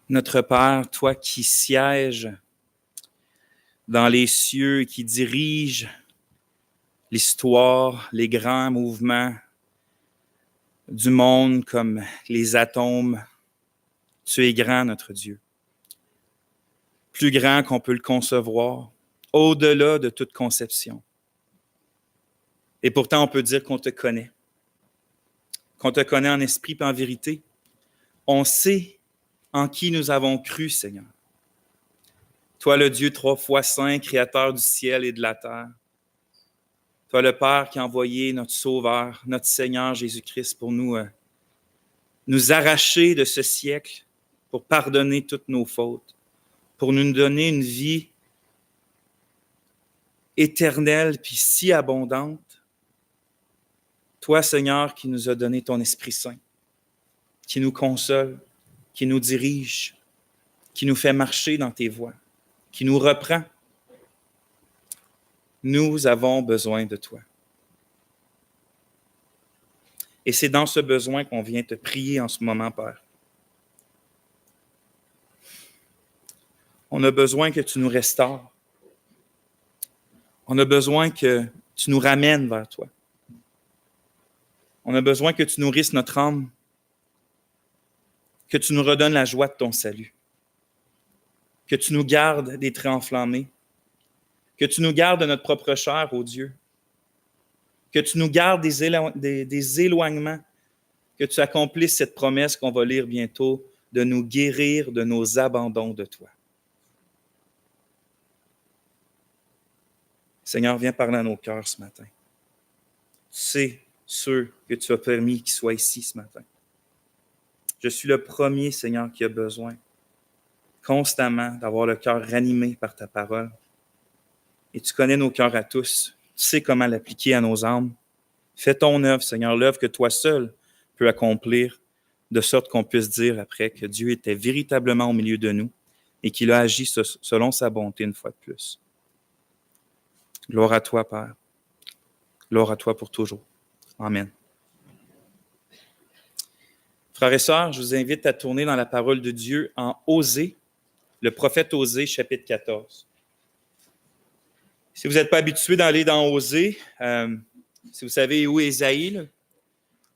Notre Père, toi qui sièges dans les cieux et qui diriges l'histoire, les grands mouvements du monde comme les atomes, tu es grand, notre Dieu. Plus grand qu'on peut le concevoir, au-delà de toute conception. Et pourtant, on peut dire qu'on te connaît en esprit et en vérité. On sait en qui nous avons cru, Seigneur. Toi, le Dieu 3 fois saint, créateur du ciel et de la terre. Toi, le Père qui a envoyé notre Sauveur, notre Seigneur Jésus-Christ pour nous arracher de ce siècle, pour pardonner toutes nos fautes, pour nous donner une vie éternelle puis si abondante. Toi, Seigneur, qui nous a donné ton Esprit Saint, qui nous console, qui nous dirige, qui nous fait marcher dans tes voies, qui nous reprend. Nous avons besoin de toi. Et c'est dans ce besoin qu'on vient te prier en ce moment, Père. On a besoin que tu nous restaures. On a besoin que tu nous ramènes vers toi. On a besoin que tu nourrisses notre âme, que tu nous redonnes la joie de ton salut, que tu nous gardes des traits enflammés, que tu nous gardes de notre propre chair, ô Dieu, que tu nous gardes des éloignements, que tu accomplisses cette promesse qu'on va lire bientôt, de nous guérir de nos abandons de toi. Seigneur, viens parler à nos cœurs ce matin. Tu sais ceux que tu as permis qu'ils soient ici ce matin. Je suis le premier, Seigneur, qui a besoin constamment d'avoir le cœur ranimé par ta parole. Et tu connais nos cœurs à tous. Tu sais comment l'appliquer à nos âmes. Fais ton œuvre, Seigneur, l'œuvre que toi seul peux accomplir, de sorte qu'on puisse dire après que Dieu était véritablement au milieu de nous et qu'il a agi selon sa bonté une fois de plus. Gloire à toi, Père. Gloire à toi pour toujours. Amen. Frères et sœurs, je vous invite à tourner dans la parole de Dieu en Osée, le prophète Osée, chapitre 14. Si vous n'êtes pas habitué d'aller dans Osée, si vous savez où est Ésaïe, là.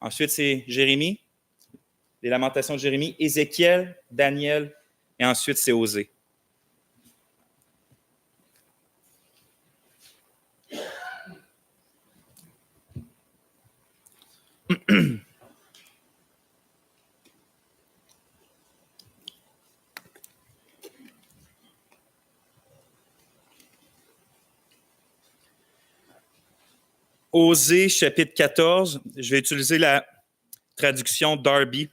Ensuite c'est Jérémie, les lamentations de Jérémie, Ézéchiel, Daniel, et ensuite c'est Osée. Osée, chapitre 14, je vais utiliser la traduction Darby.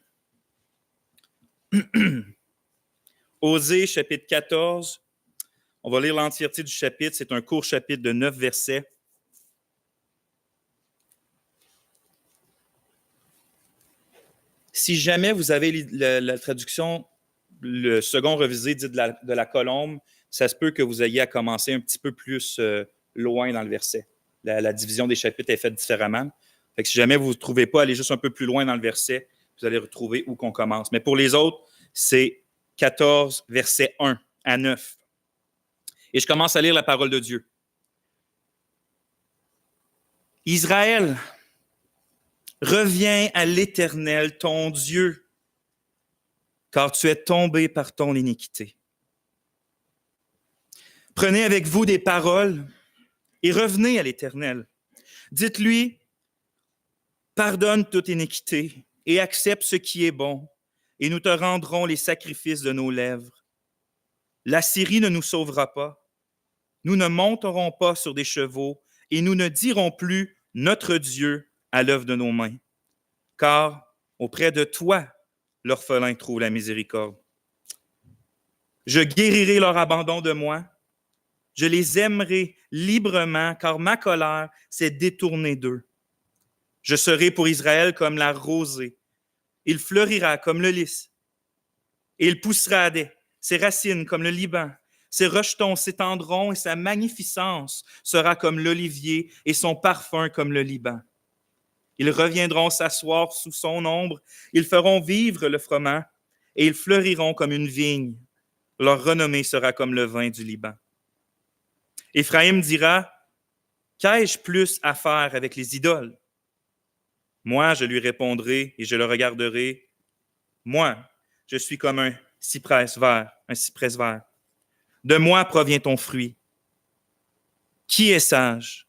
Osée, chapitre 14, on va lire l'entièreté du chapitre, c'est un court chapitre de 9 versets. Si jamais vous avez la traduction, le second revisé dit de la colombe, ça se peut que vous ayez à commencer un petit peu plus loin dans le verset. La division des chapitres est faite différemment. Fait que si jamais vous ne trouvez pas, allez juste un peu plus loin dans le verset, vous allez retrouver où qu'on commence. Mais pour les autres, c'est 14, verset 1 à 9. Et je commence à lire la parole de Dieu. Israël, reviens à l'Éternel, ton Dieu, car tu es tombé par ton iniquité. Prenez avec vous des paroles et revenez à l'Éternel. Dites-lui, pardonne toute iniquité et accepte ce qui est bon, et nous te rendrons les sacrifices de nos lèvres. La Syrie ne nous sauvera pas. Nous ne monterons pas sur des chevaux, et nous ne dirons plus notre Dieu à l'œuvre de nos mains. Car auprès de toi, l'orphelin trouve la miséricorde. Je guérirai leur abandon de moi. Je les aimerai librement, car ma colère s'est détournée d'eux. Je serai pour Israël comme la rosée. Il fleurira comme le lys. Et il poussera ses racines comme le Liban. Ses rejetons s'étendront et sa magnificence sera comme l'olivier et son parfum comme le Liban. Ils reviendront s'asseoir sous son ombre. Ils feront vivre le froment et ils fleuriront comme une vigne. Leur renommée sera comme le vin du Liban. Éphraïm dira, qu'ai-je plus à faire avec les idoles? Moi, je lui répondrai et je le regarderai. Moi, je suis comme un cyprès vert, De moi provient ton fruit. Qui est sage?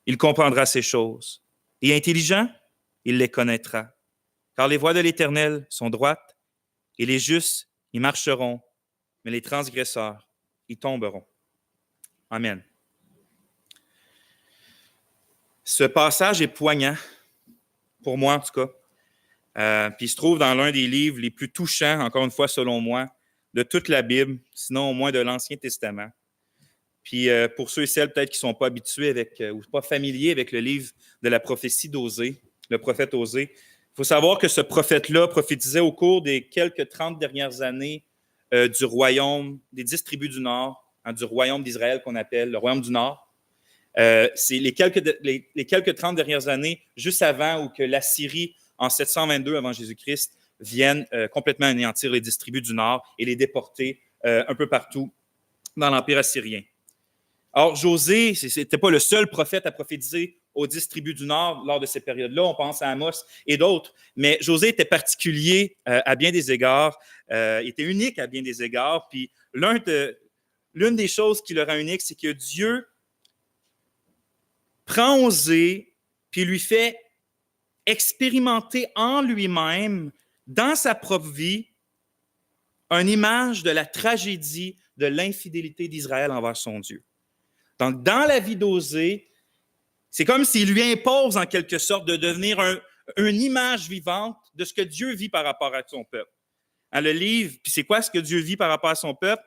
Il comprendra ces choses. Et intelligent, il les connaîtra. Car les voies de l'Éternel sont droites, et les justes y marcheront, mais les transgresseurs y tomberont. Amen. Ce passage est poignant, pour moi en tout cas. Puis il se trouve dans l'un des livres les plus touchants, encore une fois selon moi, de toute la Bible, sinon au moins de l'Ancien Testament. Puis pour ceux et celles peut-être qui ne sont pas habitués ou pas familiers avec le livre de la prophétie d'Osée, le prophète Osée, il faut savoir que ce prophète-là prophétisait au cours des quelques 30 dernières années du royaume, des 10 tribus du Nord, du royaume d'Israël qu'on appelle le royaume du Nord. C'est les quelques 30 dernières années, juste avant où que l'Assyrie, en 722 avant Jésus-Christ, vienne complètement anéantir les 10 tribus du Nord et les déporter un peu partout dans l'Empire assyrien. Or, Josée, ce n'était pas le seul prophète à prophétiser aux 10 tribus du Nord lors de ces périodes-là. On pense à Amos et d'autres. Mais Josée était particulier à bien des égards, était unique à bien des égards. Puis l'une des choses qui le rend unique, c'est que Dieu prend Osée puis lui fait expérimenter en lui-même, dans sa propre vie, une image de la tragédie de l'infidélité d'Israël envers son Dieu. Donc, dans la vie d'Osée, c'est comme s'il lui impose en quelque sorte de devenir une image vivante de ce que Dieu vit par rapport à son peuple. Dans le livre, puis c'est quoi ce que Dieu vit par rapport à son peuple?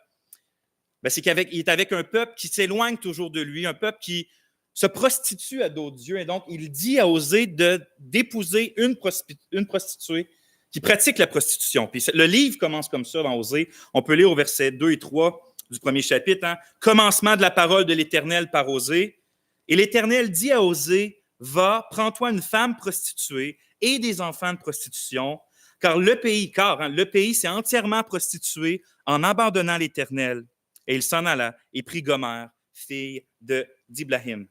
Ben, c'est qu'il est avec un peuple qui s'éloigne toujours de lui, un peuple qui se prostitue à d'autres dieux. Et donc, il dit à Osée d'épouser une prostituée qui pratique la prostitution. Puis le livre commence comme ça dans Osée. On peut lire au verset 2 et 3 du premier chapitre. Commencement de la parole de l'Éternel par Osée. Et l'Éternel dit à Osée, va, prends-toi une femme prostituée et des enfants de prostitution, car le pays s'est entièrement prostitué en abandonnant l'Éternel. Et il s'en alla et prit Gomère, fille d'Iblahim.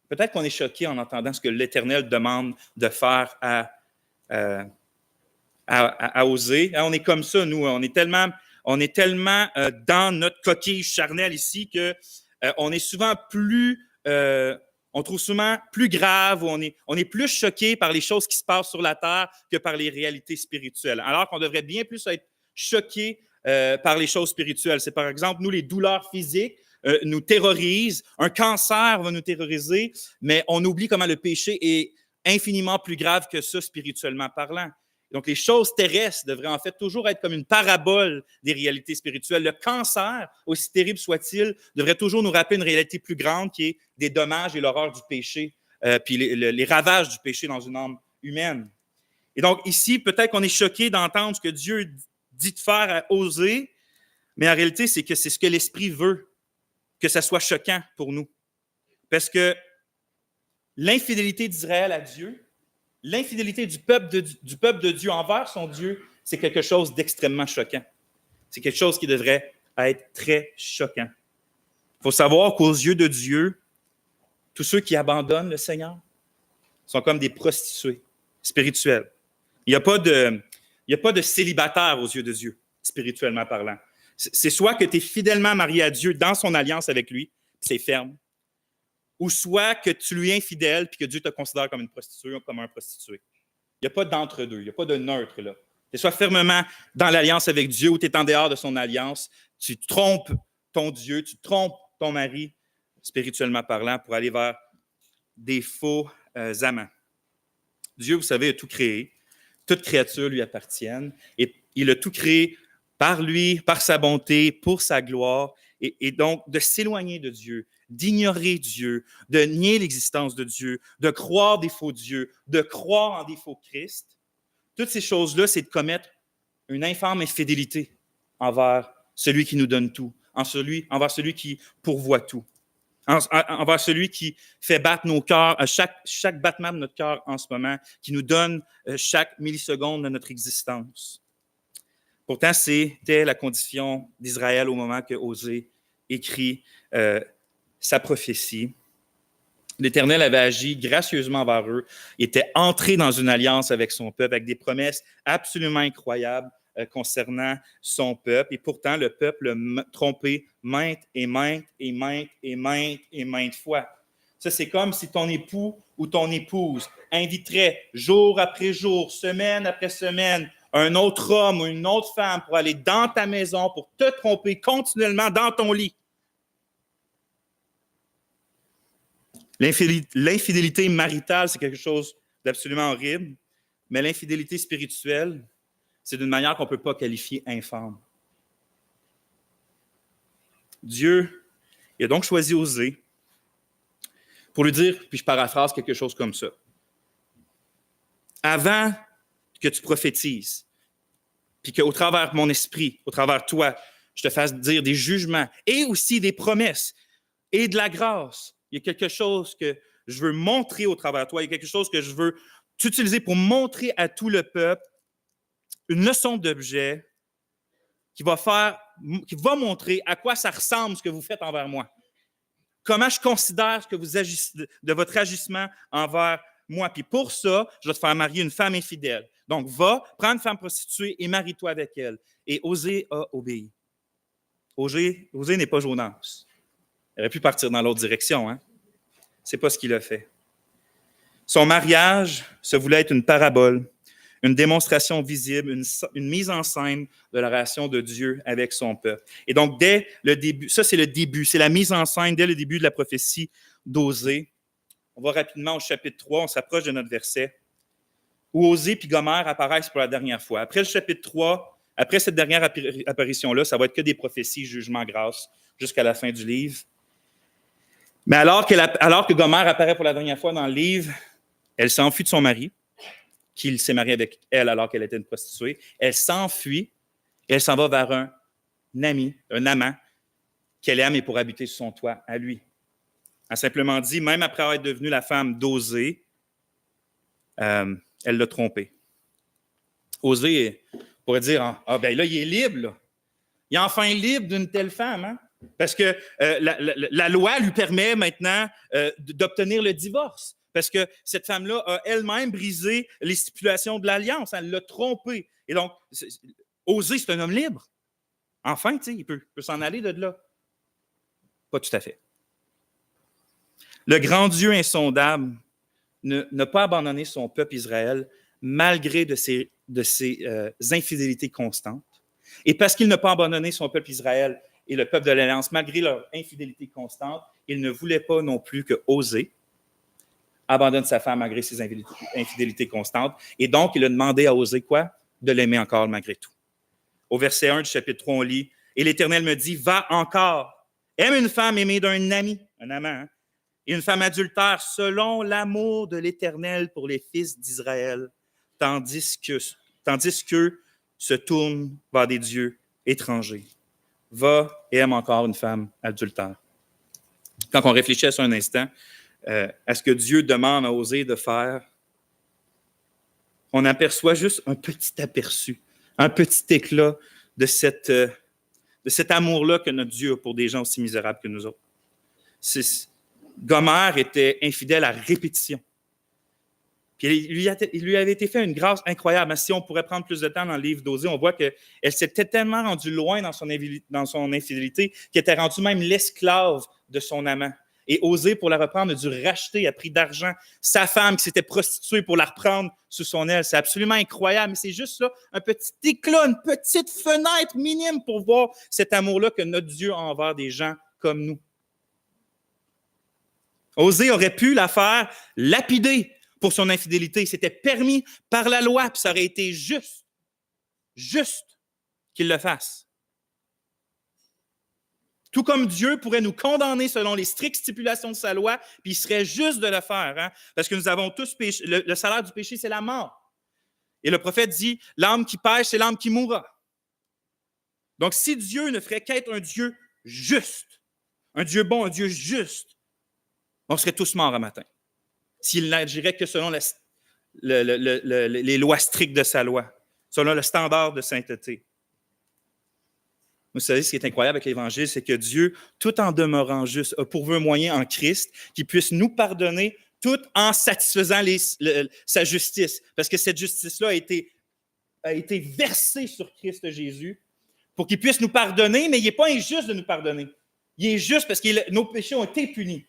Peut-être qu'on est choqué en entendant ce que l'Éternel demande de faire à Osée. On est comme ça, nous. On est tellement dans notre coquille charnelle ici que on est souvent on trouve souvent plus grave, ou on est plus choqué par les choses qui se passent sur la terre que par les réalités spirituelles. Alors qu'on devrait bien plus être choqué par les choses spirituelles. C'est par exemple, nous, les douleurs physiques nous terrorisent, un cancer va nous terroriser, mais on oublie comment le péché est infiniment plus grave que ça spirituellement parlant. Donc, les choses terrestres devraient en fait toujours être comme une parabole des réalités spirituelles. Le cancer, aussi terrible soit-il, devrait toujours nous rappeler une réalité plus grande qui est des dommages et l'horreur du péché, puis les ravages du péché dans une âme humaine. Et donc, ici, peut-être qu'on est choqué d'entendre ce que Dieu dit de faire à Osée, mais en réalité, c'est que c'est ce que l'Esprit veut, que ça soit choquant pour nous. Parce que l'infidélité d'Israël à Dieu, l'infidélité du peuple de Dieu envers son Dieu, c'est quelque chose d'extrêmement choquant. C'est quelque chose qui devrait être très choquant. Il faut savoir qu'aux yeux de Dieu, tous ceux qui abandonnent le Seigneur sont comme des prostituées spirituelles. Il n'y a pas de célibataire aux yeux de Dieu, spirituellement parlant. C'est soit que tu es fidèlement marié à Dieu dans son alliance avec lui, c'est ferme, ou soit que tu lui es infidèle puis que Dieu te considère comme une prostituée ou comme un prostitué. Il n'y a pas d'entre-deux, il n'y a pas de neutre là. Tu es soit fermement dans l'alliance avec Dieu ou tu es en dehors de son alliance, tu trompes ton Dieu, tu trompes ton mari, spirituellement parlant, pour aller vers des faux amants. Dieu, vous savez, a tout créé. Toute créature lui appartient et il a tout créé par lui, par sa bonté, pour sa gloire. Et donc, de s'éloigner de Dieu, d'ignorer Dieu, de nier l'existence de Dieu, de croire des faux dieux, de croire en des faux Christ, toutes ces choses-là, c'est de commettre une infâme infidélité envers celui qui nous donne tout, envers celui qui pourvoit tout, envers celui qui fait battre nos cœurs, chaque battement de notre cœur en ce moment, qui nous donne chaque milliseconde de notre existence. Pourtant, c'était la condition d'Israël au moment que Osée écrit sa prophétie. L'Éternel avait agi gracieusement envers eux. Il était entré dans une alliance avec son peuple, avec des promesses absolument incroyables concernant son peuple. Et pourtant, le peuple l'a trompé maintes et maintes et maintes et maintes et maintes fois. Ça, c'est comme si ton époux ou ton épouse inviterait jour après jour, semaine après semaine, un autre homme ou une autre femme pour aller dans ta maison, pour te tromper continuellement dans ton lit. L'infidélité maritale, c'est quelque chose d'absolument horrible, mais l'infidélité spirituelle, c'est d'une manière qu'on ne peut pas qualifier infâme. Dieu, il a donc choisi Osée pour lui dire, puis je paraphrase quelque chose comme ça. Avant que tu prophétises, puis qu'au travers de mon esprit, au travers de toi, je te fasse dire des jugements et aussi des promesses et de la grâce, il y a quelque chose que je veux montrer au travers de toi, il y a quelque chose que je veux t'utiliser pour montrer à tout le peuple une leçon d'objet qui va montrer à quoi ça ressemble ce que vous faites envers moi. Comment je considère ce que vous agissez, de votre agissement envers moi. Puis pour ça, je vais te faire marier une femme infidèle. Donc, va, prends une femme prostituée et marie-toi avec elle. Et Osée a obéi. Osée n'est pas Jonas. Il aurait pu partir dans l'autre direction, hein? C'est pas ce qu'il a fait. Son mariage se voulait être une parabole, une démonstration visible, une mise en scène de la relation de Dieu avec son peuple. Et donc, dès le début, ça c'est le début, c'est la mise en scène dès le début de la prophétie d'Osée. On va rapidement au chapitre 3, on s'approche de notre verset, où Osée et Gomère apparaissent pour la dernière fois. Après le chapitre 3, après cette dernière apparition-là, ça va être que des prophéties, jugements, grâce, jusqu'à la fin du livre. Mais alors que Gomère apparaît pour la dernière fois dans le livre, elle s'enfuit de son mari, qu'il s'est marié avec elle alors qu'elle était une prostituée. Elle s'enfuit et elle s'en va vers un ami, un amant qu'elle aime et pour habiter sur son toit à lui. Elle a simplement dit, même après avoir devenu la femme d'Osée, elle l'a trompé. Osée pourrait dire, ah ben là, il est libre, là. Il est enfin libre d'une telle femme, hein? Parce que la loi lui permet maintenant d'obtenir le divorce. Parce que cette femme-là a elle-même brisé les stipulations de l'alliance. Elle l'a trompé. Et donc, Osée, c'est un homme libre. Enfin, tu sais, il peut s'en aller de là. Pas tout à fait. Le grand Dieu insondable n'a pas abandonné son peuple Israël malgré de ses infidélités constantes. Et parce qu'il n'a pas abandonné son peuple Israël et le peuple de l'Alliance, malgré leur infidélité constante, il ne voulait pas non plus que Osée abandonne sa femme malgré ses infidélités constantes. Et donc, il a demandé à Osée quoi? De l'aimer encore malgré tout. Au verset 1 du chapitre 3, on lit, « Et l'Éternel me dit, va encore, aime une femme aimée d'un ami, un amant, hein, et une femme adultère selon l'amour de l'Éternel pour les fils d'Israël, tandis qu'eux se tournent vers des dieux étrangers. Va et aime encore une femme adultère. » Quand on réfléchit à ça un instant, à ce que Dieu demande à Osée de faire, on aperçoit juste un petit aperçu, un petit éclat de cet amour-là que notre Dieu a pour des gens aussi misérables que nous autres. Gomère était infidèle à répétition. Puis il lui avait été fait une grâce incroyable. Mais si on pourrait prendre plus de temps dans le livre d'Osée, on voit qu'elle s'était tellement rendue loin dans son infidélité qu'elle était rendue même l'esclave de son amant. Et Osée, pour la reprendre, a dû racheter à prix d'argent sa femme qui s'était prostituée pour la reprendre sous son aile. C'est absolument incroyable, mais c'est juste là un petit éclat, une petite fenêtre minime pour voir cet amour-là que notre Dieu a envers des gens comme nous. Osée aurait pu la faire lapider pour son infidélité. C'était permis par la loi, puis ça aurait été juste qu'il le fasse. Tout comme Dieu pourrait nous condamner selon les strictes stipulations de sa loi, puis il serait juste de le faire, hein? Parce que nous avons tous péché. Le salaire du péché, c'est la mort. Et le prophète dit, l'âme qui pêche, c'est l'âme qui mourra. Donc, si Dieu ne ferait qu'être un Dieu juste, un Dieu bon, un Dieu juste, on serait tous morts un matin. S'il n'agirait que selon les lois strictes de sa loi, selon le standard de sainteté. Vous savez, ce qui est incroyable avec l'Évangile, c'est que Dieu, tout en demeurant juste, a pourvu un moyen en Christ qui puisse nous pardonner tout en satisfaisant sa justice. Parce que cette justice-là a été versée sur Christ Jésus pour qu'il puisse nous pardonner, mais il n'est pas injuste de nous pardonner. Il est juste parce que nos péchés ont été punis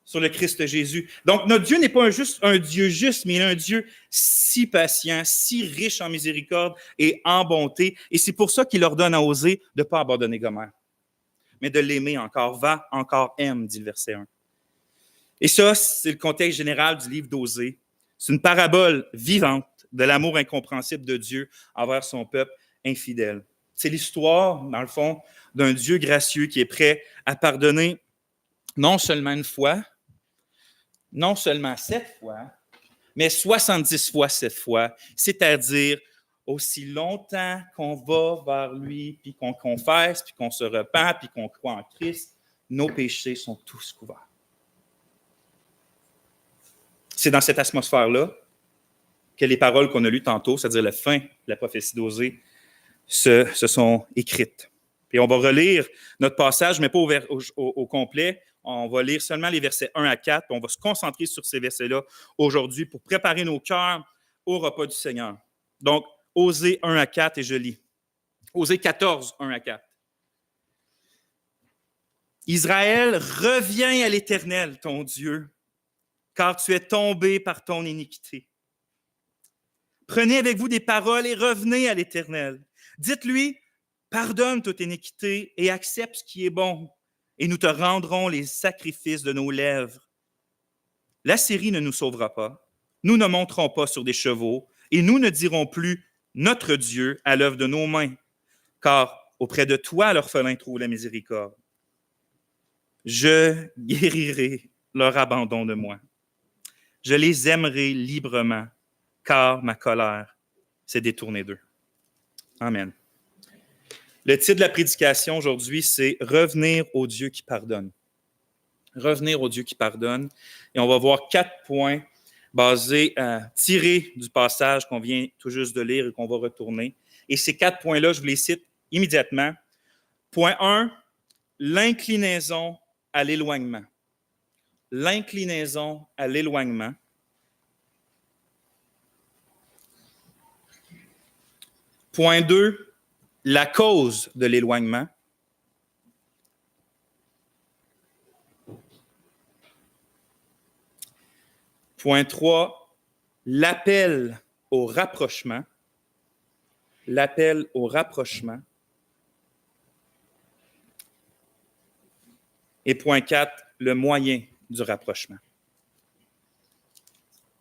sur le Christ Jésus. Donc, notre Dieu n'est pas juste un Dieu juste, mais il est un Dieu si patient, si riche en miséricorde et en bonté. Et c'est pour ça qu'il ordonne à Osée de ne pas abandonner Gomère, mais de l'aimer encore. Va, encore, aime, dit le verset 1. Et ça, c'est le contexte général du livre d'Osée. C'est une parabole vivante de l'amour incompréhensible de Dieu envers son peuple infidèle. C'est l'histoire, dans le fond, d'un Dieu gracieux qui est prêt à pardonner non seulement une fois, non seulement 7 fois, mais 70 fois 7 fois, c'est-à-dire aussi longtemps qu'on va vers lui, puis qu'on confesse, puis qu'on se repent, puis qu'on croit en Christ, nos péchés sont tous couverts. C'est dans cette atmosphère-là que les paroles qu'on a lues tantôt, c'est-à-dire la fin de la prophétie d'Osée, se sont écrites. Puis on va relire notre passage, mais pas au complet. On va lire seulement les versets 1 à 4, puis on va se concentrer sur ces versets-là aujourd'hui pour préparer nos cœurs au repas du Seigneur. Donc, Osée 1 à 4, et je lis. Osée 14, 1 à 4. Israël, reviens à l'Éternel, ton Dieu, car tu es tombé par ton iniquité. Prenez avec vous des paroles et revenez à l'Éternel. Dites-lui, pardonne toute iniquité et accepte ce qui est bon, et nous te rendrons les sacrifices de nos lèvres. L'Assyrie ne nous sauvera pas, nous ne monterons pas sur des chevaux, et nous ne dirons plus notre Dieu à l'œuvre de nos mains, car auprès de toi l'orphelin trouve la miséricorde. Je guérirai leur abandon de moi. Je les aimerai librement, car ma colère s'est détournée d'eux. Amen. Le titre de la prédication aujourd'hui, c'est « Revenir au Dieu qui pardonne ». Revenir au Dieu qui pardonne. Et on va voir 4 points tirés du passage qu'on vient tout juste de lire et qu'on va retourner. Et ces 4 points-là, je vous les cite immédiatement. Point 1, l'inclinaison à l'éloignement. L'inclinaison à l'éloignement. Point 2, la cause de l'éloignement. Point 3, l'appel au rapprochement. L'appel au rapprochement. Et point 4, le moyen du rapprochement.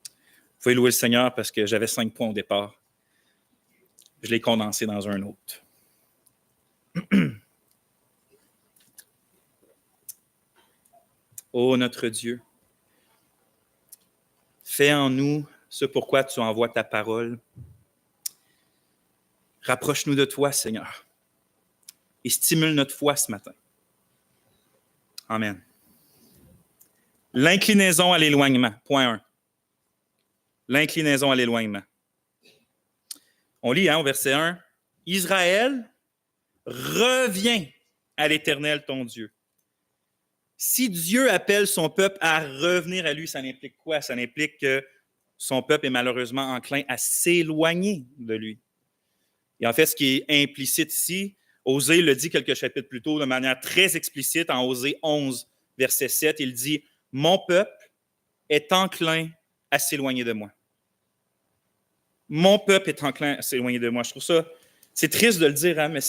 Vous pouvez louer le Seigneur parce que j'avais 5 points au départ. Je l'ai condensé dans un autre. Ô notre Dieu, fais en nous ce pourquoi tu envoies ta parole. Rapproche-nous de toi, Seigneur, et stimule notre foi ce matin. Amen. L'inclinaison à l'éloignement, point 1. L'inclinaison à l'éloignement. On lit au verset 1, « Israël, reviens à l'Éternel ton Dieu. » Si Dieu appelle son peuple à revenir à lui, ça implique quoi? Ça implique que son peuple est malheureusement enclin à s'éloigner de lui. Et en fait, ce qui est implicite ici, Osée le dit quelques chapitres plus tôt de manière très explicite, en Osée 11, verset 7, il dit « Mon peuple est enclin à s'éloigner de moi. » Mon peuple est enclin à s'éloigner de moi. Je trouve ça, c'est triste de le dire, hein, mais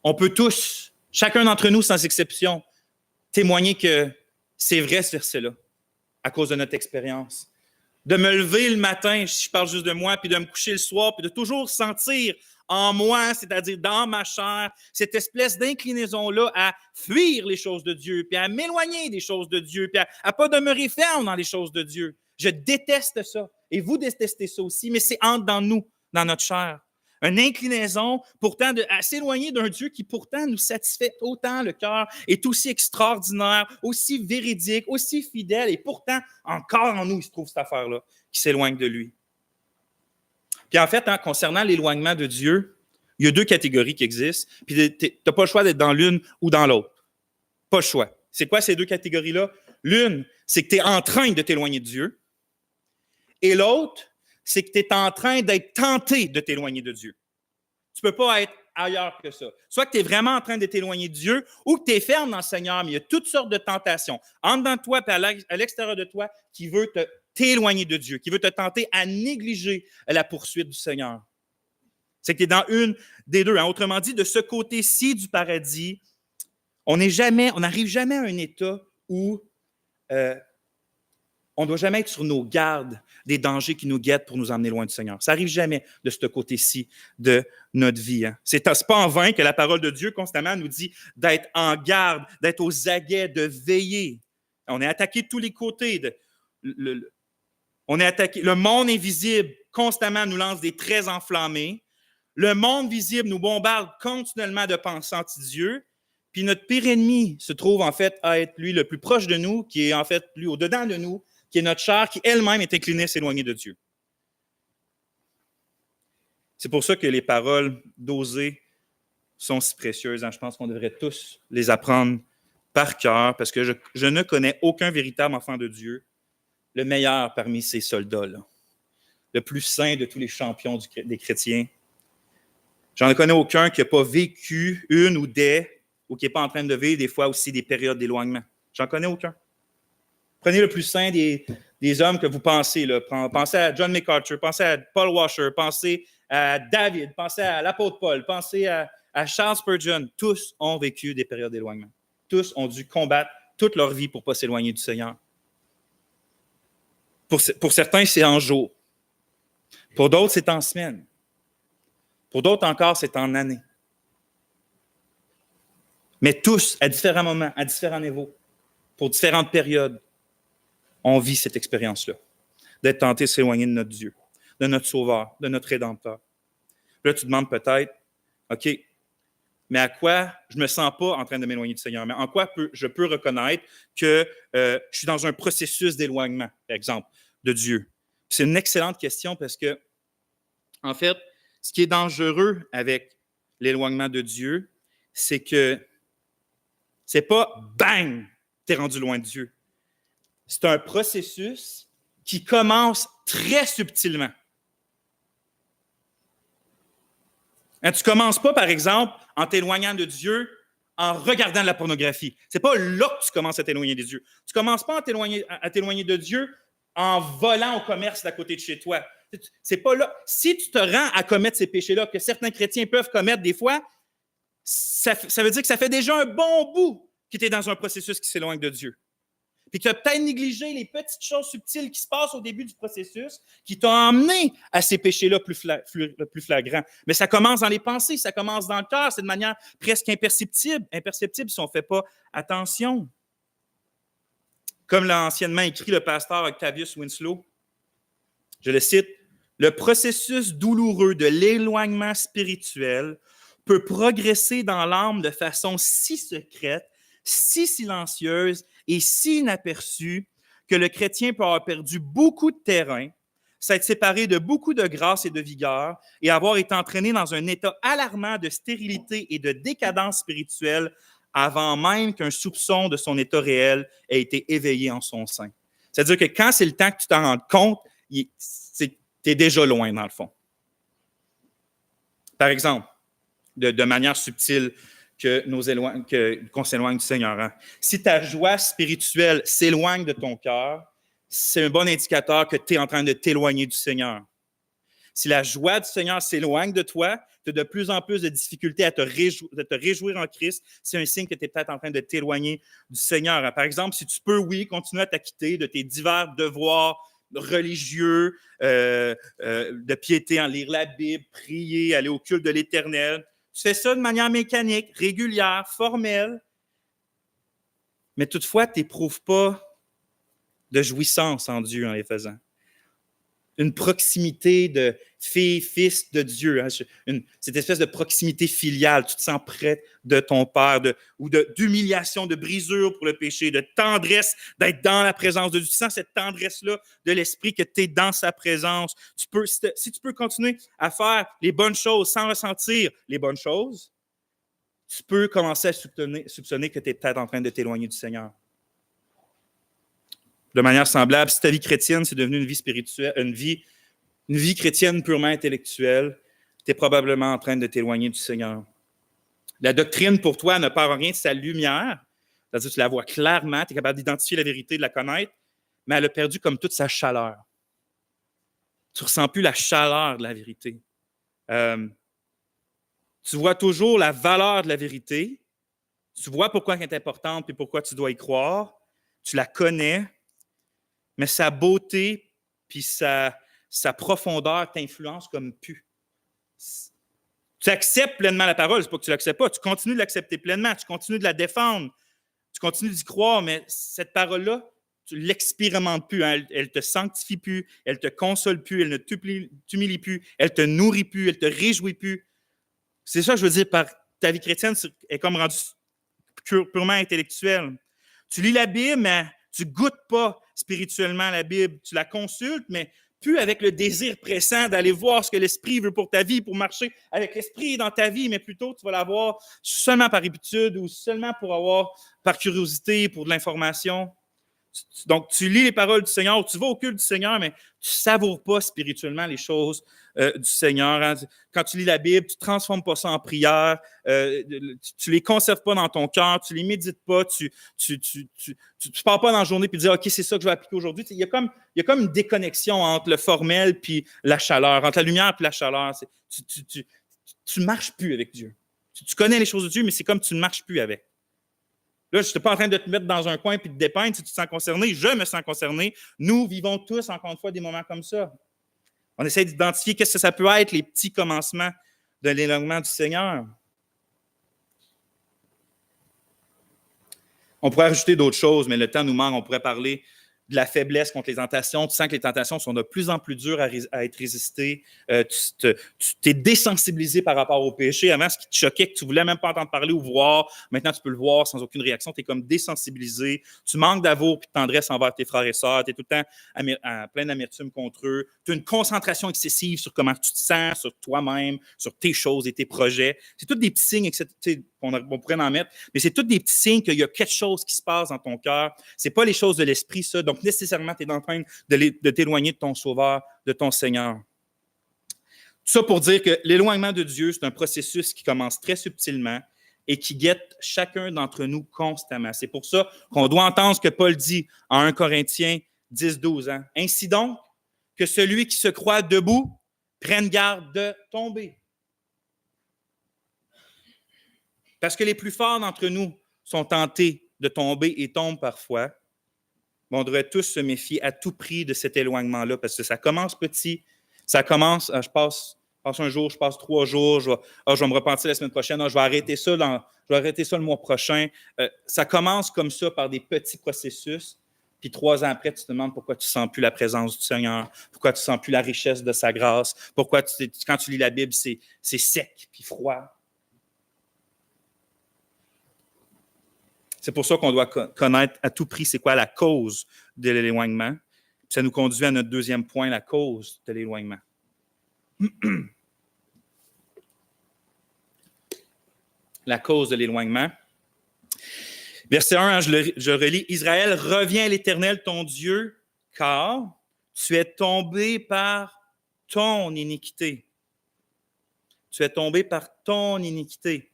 on peut tous, chacun d'entre nous, sans exception, témoigner que c'est vrai ce verset-là, à cause de notre expérience. De me lever le matin, si je parle juste de moi, puis de me coucher le soir, puis de toujours sentir en moi, c'est-à-dire dans ma chair, cette espèce d'inclinaison-là à fuir les choses de Dieu, puis à m'éloigner des choses de Dieu, puis à pas demeurer ferme dans les choses de Dieu. Je déteste ça. Et vous détestez ça aussi, mais c'est dans nous, dans notre chair. Une inclinaison, pourtant, à s'éloigner d'un Dieu qui, pourtant, nous satisfait autant le cœur, est aussi extraordinaire, aussi véridique, aussi fidèle, et pourtant, encore en nous, il se trouve cette affaire-là, qui s'éloigne de lui. Puis en fait, concernant l'éloignement de Dieu, Il y a deux catégories qui existent, puis tu n'as pas le choix d'être dans l'une ou dans l'autre. Pas le choix. C'est quoi ces deux catégories-là? L'une, c'est que tu es en train de t'éloigner de Dieu. Et l'autre, c'est que tu es en train d'être tenté de t'éloigner de Dieu. Tu ne peux pas être ailleurs que ça. Soit que tu es vraiment en train de t'éloigner de Dieu ou que tu es ferme dans le Seigneur, mais il y a toutes sortes de tentations en dedans de toi et à l'extérieur de toi qui veut t'éloigner de Dieu, qui veut te tenter à négliger la poursuite du Seigneur. C'est que tu es dans une des deux. Autrement dit, de ce côté-ci du paradis, on n'arrive jamais à un état où on ne doit jamais être sur nos gardes des dangers qui nous guettent pour nous emmener loin du Seigneur. Ça n'arrive jamais de ce côté-ci de notre vie. Hein. C'est pas en vain que la parole de Dieu constamment nous dit d'être en garde, d'être aux aguets, de veiller. On est attaqué de tous les côtés. On est attaqué. Le monde invisible constamment nous lance des traits enflammés. Le monde visible nous bombarde continuellement de pensées anti-Dieu. Puis notre pire ennemi se trouve en fait à être lui le plus proche de nous, qui est en fait lui au-dedans de nous, qui est notre chair, qui elle-même est inclinée à s'éloigner de Dieu. C'est pour ça que les paroles d'Osée sont si précieuses. Hein. Je pense qu'on devrait tous les apprendre par cœur, parce que je ne connais aucun véritable enfant de Dieu, le meilleur parmi ces soldats-là, le plus saint de tous les champions des chrétiens. J'en ne connais aucun qui n'a pas vécu une ou qui n'est pas en train de vivre des fois aussi des périodes d'éloignement. J'en connais aucun. Prenez le plus saint des hommes que vous pensez. Là. Pensez à John MacArthur, pensez à Paul Washer, pensez à David, pensez à l'apôtre Paul, pensez à Charles Spurgeon. Tous ont vécu des périodes d'éloignement. Tous ont dû combattre toute leur vie pour ne pas s'éloigner du Seigneur. Pour certains, c'est en jour. Pour d'autres, c'est en semaine. Pour d'autres encore, c'est en année. Mais tous, à différents moments, à différents niveaux, pour différentes périodes, on vit cette expérience-là, d'être tenté de s'éloigner de notre Dieu, de notre Sauveur, de notre Rédempteur. Là, tu te demandes peut-être, OK, mais à quoi je ne me sens pas en train de m'éloigner du Seigneur? Mais en quoi je peux reconnaître que je suis dans un processus d'éloignement, par exemple, de Dieu? C'est une excellente question parce que, en fait, ce qui est dangereux avec l'éloignement de Dieu, c'est que c'est pas bang, t'es rendu loin de Dieu. C'est un processus qui commence très subtilement. Hein, tu ne commences pas, par exemple, en t'éloignant de Dieu en regardant de la pornographie. Ce n'est pas là que tu commences à t'éloigner de Dieu. Tu ne commences pas à t'éloigner de Dieu en volant au commerce d'à côté de chez toi. C'est pas là. Si tu te rends à commettre ces péchés-là que certains chrétiens peuvent commettre des fois, ça veut dire que ça fait déjà un bon bout que tu es dans un processus qui s'éloigne de Dieu. Puis tu as peut-être négligé les petites choses subtiles qui se passent au début du processus qui t'ont emmené à ces péchés-là plus flagrants. Mais ça commence dans les pensées, ça commence dans le cœur, c'est de manière presque imperceptible si on ne fait pas attention. Comme l'a anciennement écrit le pasteur Octavius Winslow, je le cite, « Le processus douloureux de l'éloignement spirituel peut progresser dans l'âme de façon si secrète, si silencieuse et si inaperçue que le chrétien peut avoir perdu beaucoup de terrain, s'être séparé de beaucoup de grâce et de vigueur et avoir été entraîné dans un état alarmant de stérilité et de décadence spirituelle avant même qu'un soupçon de son état réel ait été éveillé en son sein. » C'est-à-dire que quand c'est le temps que tu t'en rends compte, tu es déjà loin dans le fond. Par exemple, de manière subtile, qu'on s'éloigne du Seigneur. Hein? Si ta joie spirituelle s'éloigne de ton cœur, c'est un bon indicateur que tu es en train de t'éloigner du Seigneur. Si la joie du Seigneur s'éloigne de toi, tu as de plus en plus de difficultés à te réjouir en Christ, c'est un signe que tu es peut-être en train de t'éloigner du Seigneur. Hein? Par exemple, si tu peux, oui, continuer à t'acquitter de tes divers devoirs religieux, de piété, en lire la Bible, prier, aller au culte de l'Éternel, tu fais ça de manière mécanique, régulière, formelle, mais toutefois, tu n'éprouves pas de jouissance en Dieu en les faisant. une proximité de fille, fils de Dieu, hein, cette espèce de proximité filiale. Tu te sens près de ton Père, d'humiliation, de brisure pour le péché, de tendresse, d'être dans la présence de Dieu. Tu sens cette tendresse-là de l'Esprit, que tu es dans sa présence. Si tu peux continuer à faire les bonnes choses sans ressentir les bonnes choses, tu peux commencer à soupçonner que tu es peut-être en train de t'éloigner du Seigneur. De manière semblable, si ta vie chrétienne, c'est devenu une vie spirituelle, une vie chrétienne purement intellectuelle, tu es probablement en train de t'éloigner du Seigneur. La doctrine, pour toi, ne perd rien de sa lumière. C'est-à-dire que tu la vois clairement, tu es capable d'identifier la vérité, de la connaître, mais elle a perdu comme toute sa chaleur. Tu ne ressens plus la chaleur de la vérité. Tu vois toujours la valeur de la vérité. Tu vois pourquoi elle est importante et pourquoi tu dois y croire. Tu la connais, mais sa beauté puis sa profondeur t'influence comme pu. Tu acceptes pleinement la parole, c'est pas que tu ne l'acceptes pas, tu continues de l'accepter pleinement, tu continues de la défendre, tu continues d'y croire, mais cette parole-là, tu ne l'expérimentes plus, hein. Elle ne te sanctifie plus, elle ne te console plus, elle ne t'humilie plus, elle ne te nourrit plus, elle ne te réjouit plus. C'est ça que je veux dire par ta vie chrétienne est comme rendue purement intellectuelle. Tu lis la Bible, mais tu ne goûtes pas spirituellement la Bible. Tu la consultes, mais plus avec le désir pressant d'aller voir ce que l'Esprit veut pour ta vie, pour marcher avec l'Esprit dans ta vie, mais plutôt tu vas l'avoir seulement par habitude ou seulement pour avoir par curiosité, pour de l'information. Donc, tu lis les paroles du Seigneur, tu vas au culte du Seigneur, mais tu ne savoures pas spirituellement les choses du Seigneur. Hein. Quand tu lis la Bible, tu ne transformes pas ça en prière, tu ne les conserves pas dans ton cœur, tu ne les médites pas, tu ne pars pas dans la journée et dis « OK, c'est ça que je vais appliquer aujourd'hui ». Il y a comme une déconnexion entre le formel et la chaleur, entre la lumière et la chaleur. Tu ne marches plus avec Dieu. Tu connais les choses de Dieu, mais c'est comme tu ne marches plus avec. Là, je ne suis pas en train de te mettre dans un coin et de te dépeindre si tu te sens concerné. Je me sens concerné. Nous vivons tous, encore une fois, des moments comme ça. On essaie d'identifier qu'est-ce que ça peut être, les petits commencements de l'éloignement du Seigneur. On pourrait ajouter d'autres choses, mais le temps nous manque. On pourrait parler de la faiblesse contre les tentations. Tu sens que les tentations sont de plus en plus dures à être résistées. Tu t'es désensibilisé par rapport au péché. Avant, ce qui te choquait, que tu ne voulais même pas entendre parler ou voir, maintenant, tu peux le voir sans aucune réaction. Tu es comme désensibilisé. Tu manques d'amour et de tendresse envers tes frères et sœurs. Tu es tout le temps plein d'amertume contre eux. Tu as une concentration excessive sur comment tu te sens, sur toi-même, sur tes choses et tes projets. C'est tous des petits signes, on pourrait en mettre, mais c'est tous des petits signes qu'il y a quelque chose qui se passe dans ton cœur. Ce n'est pas les choses de l'esprit, ça. Donc, nécessairement, tu es en train de t'éloigner de ton Sauveur, de ton Seigneur. Tout ça pour dire que l'éloignement de Dieu, c'est un processus qui commence très subtilement et qui guette chacun d'entre nous constamment. C'est pour ça qu'on doit entendre ce que Paul dit en 1 Corinthiens 10-12. Hein. Ainsi donc, que celui qui se croit debout prenne garde de tomber. Parce que les plus forts d'entre nous sont tentés de tomber et tombent parfois. Mais on devrait tous se méfier à tout prix de cet éloignement-là, parce que ça commence petit. Ça commence, je passe un jour, je passe 3 jours, je vais me repentir la semaine prochaine, je vais arrêter ça le mois prochain. Ça commence comme ça par des petits processus. Puis 3 ans après, tu te demandes pourquoi tu ne sens plus la présence du Seigneur, pourquoi tu ne sens plus la richesse de sa grâce, pourquoi quand tu lis la Bible, c'est sec puis froid. C'est pour ça qu'on doit connaître à tout prix c'est quoi la cause de l'éloignement. Ça nous conduit à notre deuxième point, la cause de l'éloignement. La cause de l'éloignement. Verset 1, je relis. « Israël, reviens à l'Éternel, ton Dieu, car tu es tombé par ton iniquité. » Tu es tombé par ton iniquité.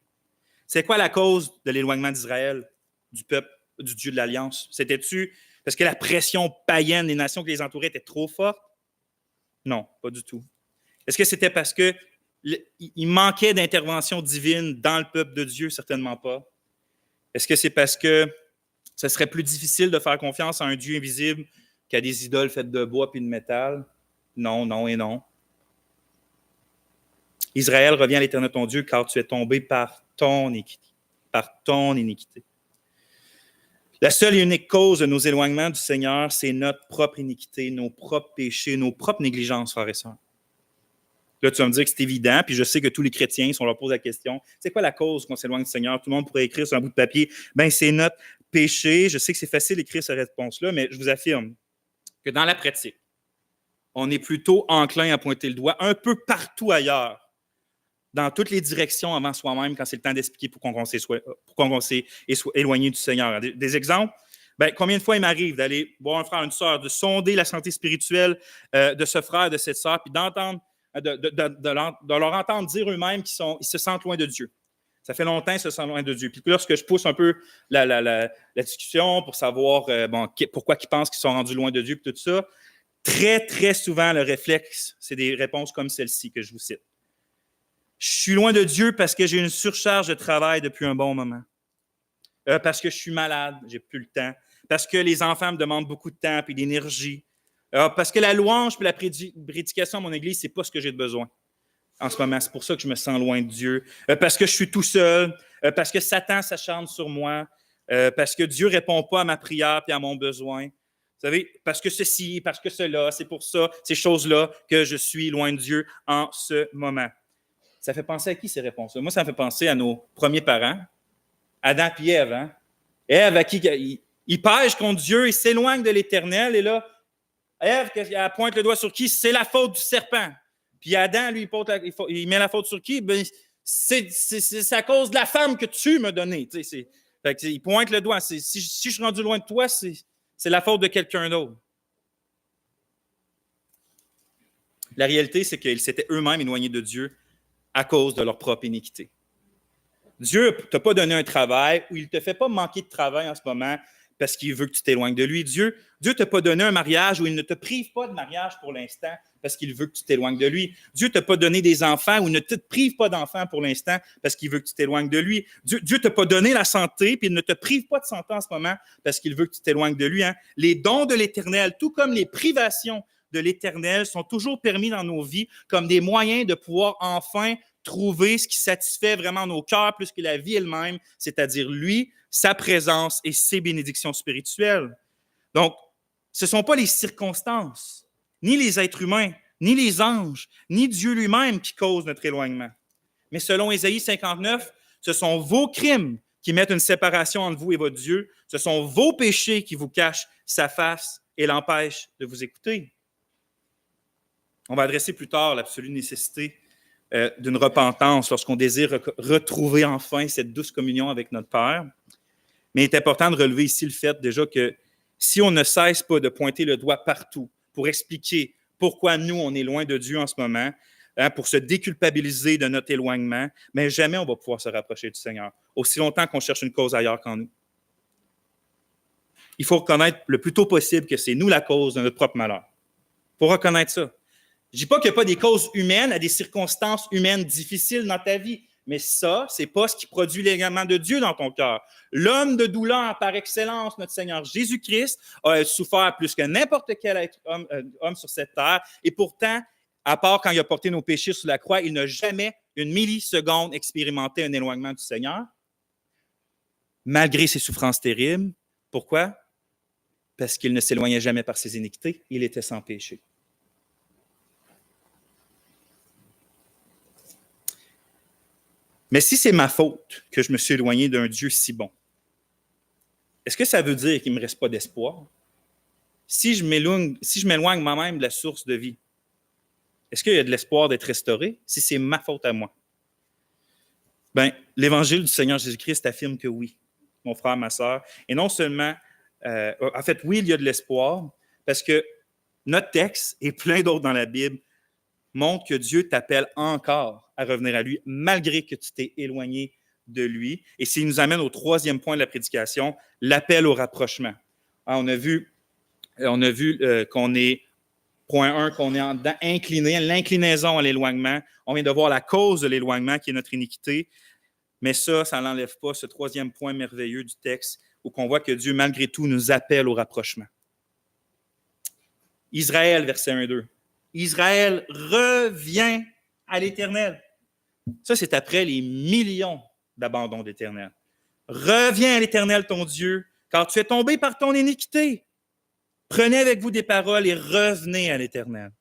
C'est quoi la cause de l'éloignement d'Israël, du peuple, du Dieu de l'Alliance? C'était-tu parce que la pression païenne des nations qui les entouraient était trop forte? Non, pas du tout. Est-ce que c'était parce qu'il manquait d'intervention divine dans le peuple de Dieu? Certainement pas. Est-ce que c'est parce que ce serait plus difficile de faire confiance à un Dieu invisible qu'à des idoles faites de bois puis de métal? Non, non et non. Israël, reviens à l'Éternel ton Dieu, car tu es tombé par ton iniquité. Par ton iniquité. La seule et unique cause de nos éloignements du Seigneur, c'est notre propre iniquité, nos propres péchés, nos propres négligences, frères et sœurs. Là, tu vas me dire que c'est évident, puis je sais que tous les chrétiens, si on leur pose la question, c'est quoi la cause qu'on s'éloigne du Seigneur? Tout le monde pourrait écrire sur un bout de papier, ben c'est notre péché. Je sais que c'est facile d'écrire cette réponse-là, mais je vous affirme que dans la pratique, on est plutôt enclin à pointer le doigt un peu partout ailleurs, dans toutes les directions avant soi-même, quand c'est le temps d'expliquer pourquoi on s'est éloigné du Seigneur. Des exemples? Ben, combien de fois il m'arrive d'aller voir un frère, une sœur, de sonder la santé spirituelle de ce frère, de cette sœur, puis d'entendre de leur entendre dire eux-mêmes qu'ils se sentent loin de Dieu. Ça fait longtemps qu'ils se sentent loin de Dieu. Puis lorsque je pousse un peu la discussion pour savoir pourquoi ils pensent qu'ils sont rendus loin de Dieu, puis tout ça, très, très souvent, le réflexe, c'est des réponses comme celle-ci que je vous cite. Je suis loin de Dieu parce que j'ai une surcharge de travail depuis un bon moment. Parce que je suis malade, j'ai plus le temps. Parce que les enfants me demandent beaucoup de temps et d'énergie. Parce que la louange et la prédication à mon église, c'est pas ce que j'ai de besoin en ce moment. C'est pour ça que je me sens loin de Dieu. Parce que je suis tout seul. Parce que Satan s'acharne sur moi. Parce que Dieu ne répond pas à ma prière et à mon besoin. Vous savez, parce que ceci, parce que cela, c'est pour ça, ces choses-là, que je suis loin de Dieu en ce moment. Ça fait penser à qui ces réponses-là? Moi, ça me fait penser à nos premiers parents, Adam et Ève. Hein? Ève, à qui il pêche contre Dieu, il s'éloigne de l'Éternel, et là, Ève, elle pointe le doigt sur qui? C'est la faute du serpent. Puis Adam, lui, il met la faute sur qui? Ben, c'est à cause de la femme que tu m'as donnée. Il pointe le doigt. Si je suis rendu loin de toi, c'est la faute de quelqu'un d'autre. La réalité, c'est qu'ils s'étaient eux-mêmes éloignés de Dieu à cause de leur propre iniquité. Dieu ne t'a pas donné un travail ou il ne te fait pas manquer de travail en ce moment parce qu'il veut que tu t'éloignes de lui. Dieu ne t'a pas donné un mariage où il ne te prive pas de mariage pour l'instant parce qu'il veut que tu t'éloignes de lui. Dieu ne t'a pas donné des enfants ou il ne te prive pas d'enfants pour l'instant parce qu'il veut que tu t'éloignes de lui. Dieu ne t'a pas donné la santé puis il ne te prive pas de santé en ce moment parce qu'il veut que tu t'éloignes de lui. Hein? Les dons de l'Éternel, tout comme les privations de l'Éternel, sont toujours permis dans nos vies comme des moyens de pouvoir enfin trouver ce qui satisfait vraiment nos cœurs plus que la vie elle-même, c'est-à-dire lui, sa présence et ses bénédictions spirituelles. Donc, ce ne sont pas les circonstances, ni les êtres humains, ni les anges, ni Dieu lui-même qui causent notre éloignement. Mais selon Ésaïe 59, ce sont vos crimes qui mettent une séparation entre vous et votre Dieu. Ce sont vos péchés qui vous cachent sa face et l'empêchent de vous écouter. On va adresser plus tard l'absolue nécessité d'une repentance lorsqu'on désire retrouver enfin cette douce communion avec notre Père. Mais il est important de relever ici le fait déjà que si on ne cesse pas de pointer le doigt partout pour expliquer pourquoi nous, on est loin de Dieu en ce moment, hein, pour se déculpabiliser de notre éloignement, mais jamais on va pouvoir se rapprocher du Seigneur, aussi longtemps qu'on cherche une cause ailleurs qu'en nous. Il faut reconnaître le plus tôt possible que c'est nous la cause de notre propre malheur. Il faut reconnaître ça. Je ne dis pas qu'il n'y a pas des causes humaines à des circonstances humaines difficiles dans ta vie, mais ça, ce n'est pas ce qui produit l'égarement de Dieu dans ton cœur. L'homme de douleur par excellence, notre Seigneur Jésus-Christ, a souffert plus que n'importe quel homme sur cette terre, et pourtant, à part quand il a porté nos péchés sur la croix, il n'a jamais une milliseconde expérimenté un éloignement du Seigneur, malgré ses souffrances terribles. Pourquoi? Parce qu'il ne s'éloignait jamais par ses iniquités, il était sans péché. Mais si c'est ma faute que je me suis éloigné d'un Dieu si bon, est-ce que ça veut dire qu'il ne me reste pas d'espoir? Si je m'éloigne moi-même de la source de vie, est-ce qu'il y a de l'espoir d'être restauré si c'est ma faute à moi? Bien, l'Évangile du Seigneur Jésus-Christ affirme que oui, mon frère, ma sœur. Et non seulement, en fait, oui, il y a de l'espoir, parce que notre texte et plein d'autres dans la Bible montrent que Dieu t'appelle encore à revenir à lui, malgré que tu t'es éloigné de lui. Et s'il nous amène au troisième point de la prédication, l'appel au rapprochement. On a vu qu'on est, point 1, qu'on est incliné, l'inclinaison à l'éloignement. On vient de voir la cause de l'éloignement, qui est notre iniquité. Mais ça n'enlève pas ce troisième point merveilleux du texte, où on voit que Dieu, malgré tout, nous appelle au rapprochement. Israël, verset 1-2. Israël revient à l'Éternel. Ça, c'est après les millions d'abandons d'Éternel. Reviens à l'Éternel, ton Dieu, car tu es tombé par ton iniquité. Prenez avec vous des paroles et revenez à l'Éternel.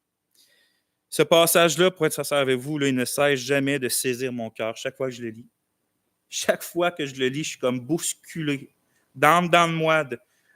Ce passage-là, pour être sincère avec vous, là, il ne cesse jamais de saisir mon cœur chaque fois que je le lis. Chaque fois que je le lis, je suis comme bousculé, d'âme dans moi,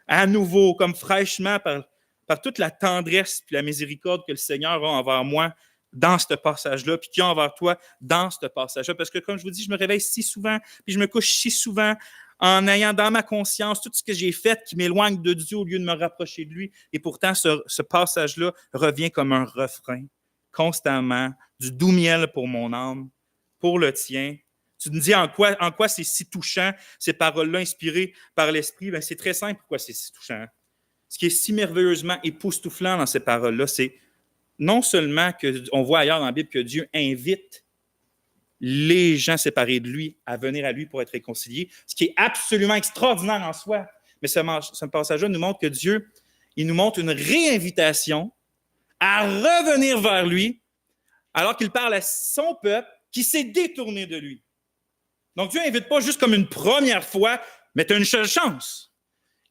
à nouveau, comme fraîchement par toute la tendresse et la miséricorde que le Seigneur a envers moi dans ce passage-là, puis qu'il a envers toi dans ce passage-là. Parce que, comme je vous dis, je me réveille si souvent, puis je me couche si souvent en ayant dans ma conscience tout ce que j'ai fait qui m'éloigne de Dieu au lieu de me rapprocher de lui. Et pourtant, ce passage-là revient comme un refrain, constamment, du doux miel pour mon âme, pour le tien. Tu me dis en quoi c'est si touchant, ces paroles-là inspirées par l'Esprit? Bien, c'est très simple pourquoi c'est si touchant. Ce qui est si merveilleusement époustouflant dans ces paroles-là, c'est non seulement qu'on voit ailleurs dans la Bible que Dieu invite les gens séparés de lui à venir à lui pour être réconciliés, ce qui est absolument extraordinaire en soi. Mais ce passage-là nous montre que Dieu, il nous montre une réinvitation à revenir vers lui alors qu'il parle à son peuple qui s'est détourné de lui. Donc, Dieu n'invite pas juste comme une première fois, mais tu as une seule chance.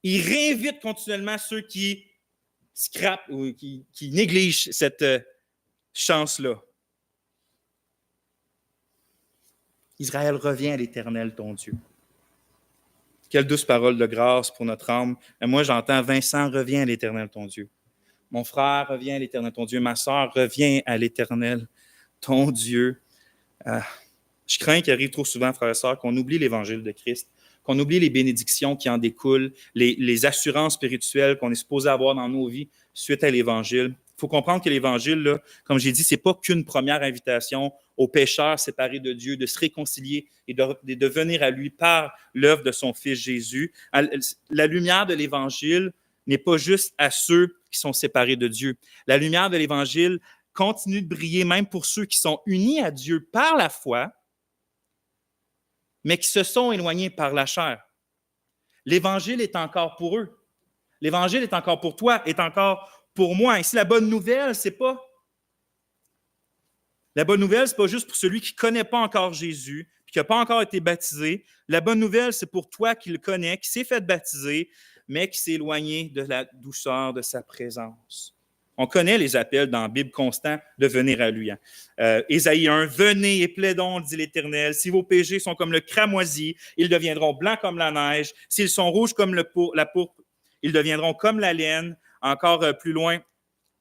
Il réinvite continuellement ceux qui scrapent ou qui négligent cette chance-là. Israël, revient à l'Éternel, ton Dieu. Quelle douce parole de grâce pour notre âme. Et moi, j'entends, Vincent, reviens à l'Éternel, ton Dieu. Mon frère, reviens à l'Éternel, ton Dieu. Ma sœur, reviens à l'Éternel, ton Dieu. Je crains qu'il arrive trop souvent, frères et sœurs, qu'on oublie l'Évangile de Christ, qu'on oublie les bénédictions qui en découlent, les assurances spirituelles qu'on est supposé avoir dans nos vies suite à l'Évangile. Il faut comprendre que l'Évangile, là, comme j'ai dit, ce n'est pas qu'une première invitation aux pécheurs séparés de Dieu de se réconcilier et de venir à lui par l'œuvre de son Fils Jésus. La lumière de l'Évangile n'est pas juste à ceux qui sont séparés de Dieu. La lumière de l'Évangile continue de briller même pour ceux qui sont unis à Dieu par la foi, mais qui se sont éloignés par la chair. L'Évangile est encore pour eux. L'Évangile est encore pour toi, est encore pour moi. Ainsi, la bonne nouvelle, c'est pas juste pour celui qui ne connaît pas encore Jésus, puis qui n'a pas encore été baptisé. La bonne nouvelle, c'est pour toi qui le connais, qui s'est fait baptiser, mais qui s'est éloigné de la douceur de sa présence. On connaît les appels dans la Bible constant de venir à lui. Ésaïe 1, « Venez et plaidons, dit l'Éternel. Si vos péchés sont comme le cramoisi, ils deviendront blancs comme la neige. S'ils sont rouges comme la pourpre, ils deviendront comme la laine. » Encore plus loin,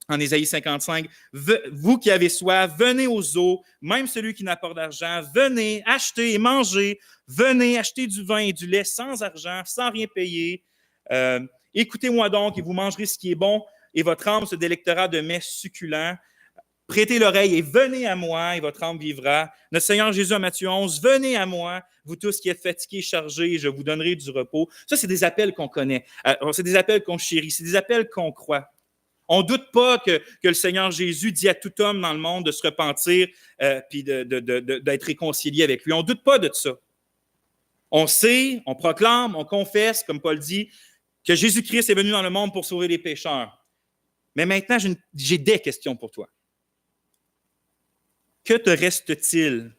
en Ésaïe 55, « Vous qui avez soif, venez aux eaux, même celui qui n'a pas d'argent, venez, achetez et mangez. Venez, acheter du vin et du lait sans argent, sans rien payer. Écoutez-moi donc et vous mangerez ce qui est bon. Et votre âme se délectera de mets succulents. Prêtez l'oreille et venez à moi, et votre âme vivra. Notre Seigneur Jésus, à Matthieu 11, venez à moi, vous tous qui êtes fatigués et chargés, et je vous donnerai du repos. Ça, c'est des appels qu'on connaît. C'est des appels qu'on chérit. C'est des appels qu'on croit. On ne doute pas que le Seigneur Jésus dit à tout homme dans le monde de se repentir puis d'être réconcilié avec lui. On ne doute pas de ça. On sait, on proclame, on confesse, comme Paul dit, que Jésus-Christ est venu dans le monde pour sauver les pécheurs. Mais maintenant, j'ai des questions pour toi. Que te reste-t-il?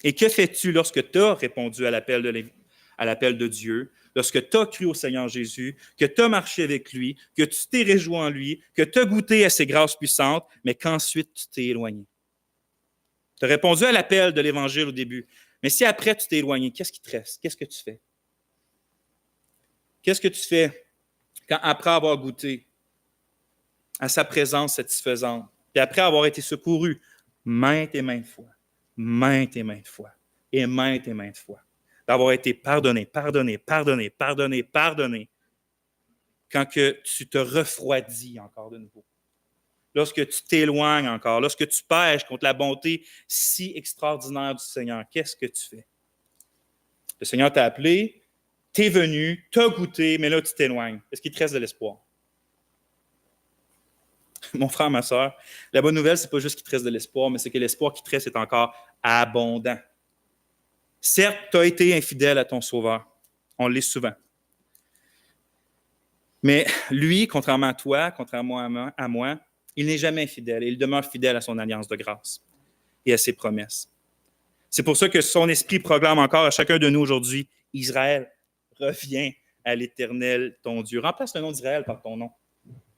Et que fais-tu lorsque tu as répondu à l'appel de Dieu, lorsque tu as cru au Seigneur Jésus, que tu as marché avec lui, que tu t'es réjoui en lui, que tu as goûté à ses grâces puissantes, mais qu'ensuite tu t'es éloigné? Tu as répondu à l'appel de l'Évangile au début, mais si après tu t'es éloigné, qu'est-ce qui te reste? Qu'est-ce que tu fais? Qu'est-ce que tu fais quand, après avoir goûté à sa présence satisfaisante, puis après avoir été secouru maintes et maintes fois, d'avoir été pardonné, quand que tu te refroidis encore de nouveau, lorsque tu t'éloignes encore, lorsque tu pèches contre la bonté si extraordinaire du Seigneur, qu'est-ce que tu fais? Le Seigneur t'a appelé, t'es venu, t'as goûté, mais là tu t'éloignes. Est-ce qu'il te reste de l'espoir? Mon frère, ma soeur, la bonne nouvelle, c'est pas juste qu'il te reste de l'espoir, mais c'est que l'espoir qui te reste est encore abondant. Certes, tu as été infidèle à ton Sauveur. On l'est souvent. Mais lui, contrairement à toi, contrairement à moi, il n'est jamais infidèle et il demeure fidèle à son alliance de grâce et à ses promesses. C'est pour ça que son esprit proclame encore à chacun de nous aujourd'hui, Israël, reviens à l'Éternel, ton Dieu. Remplace le nom d'Israël par ton nom.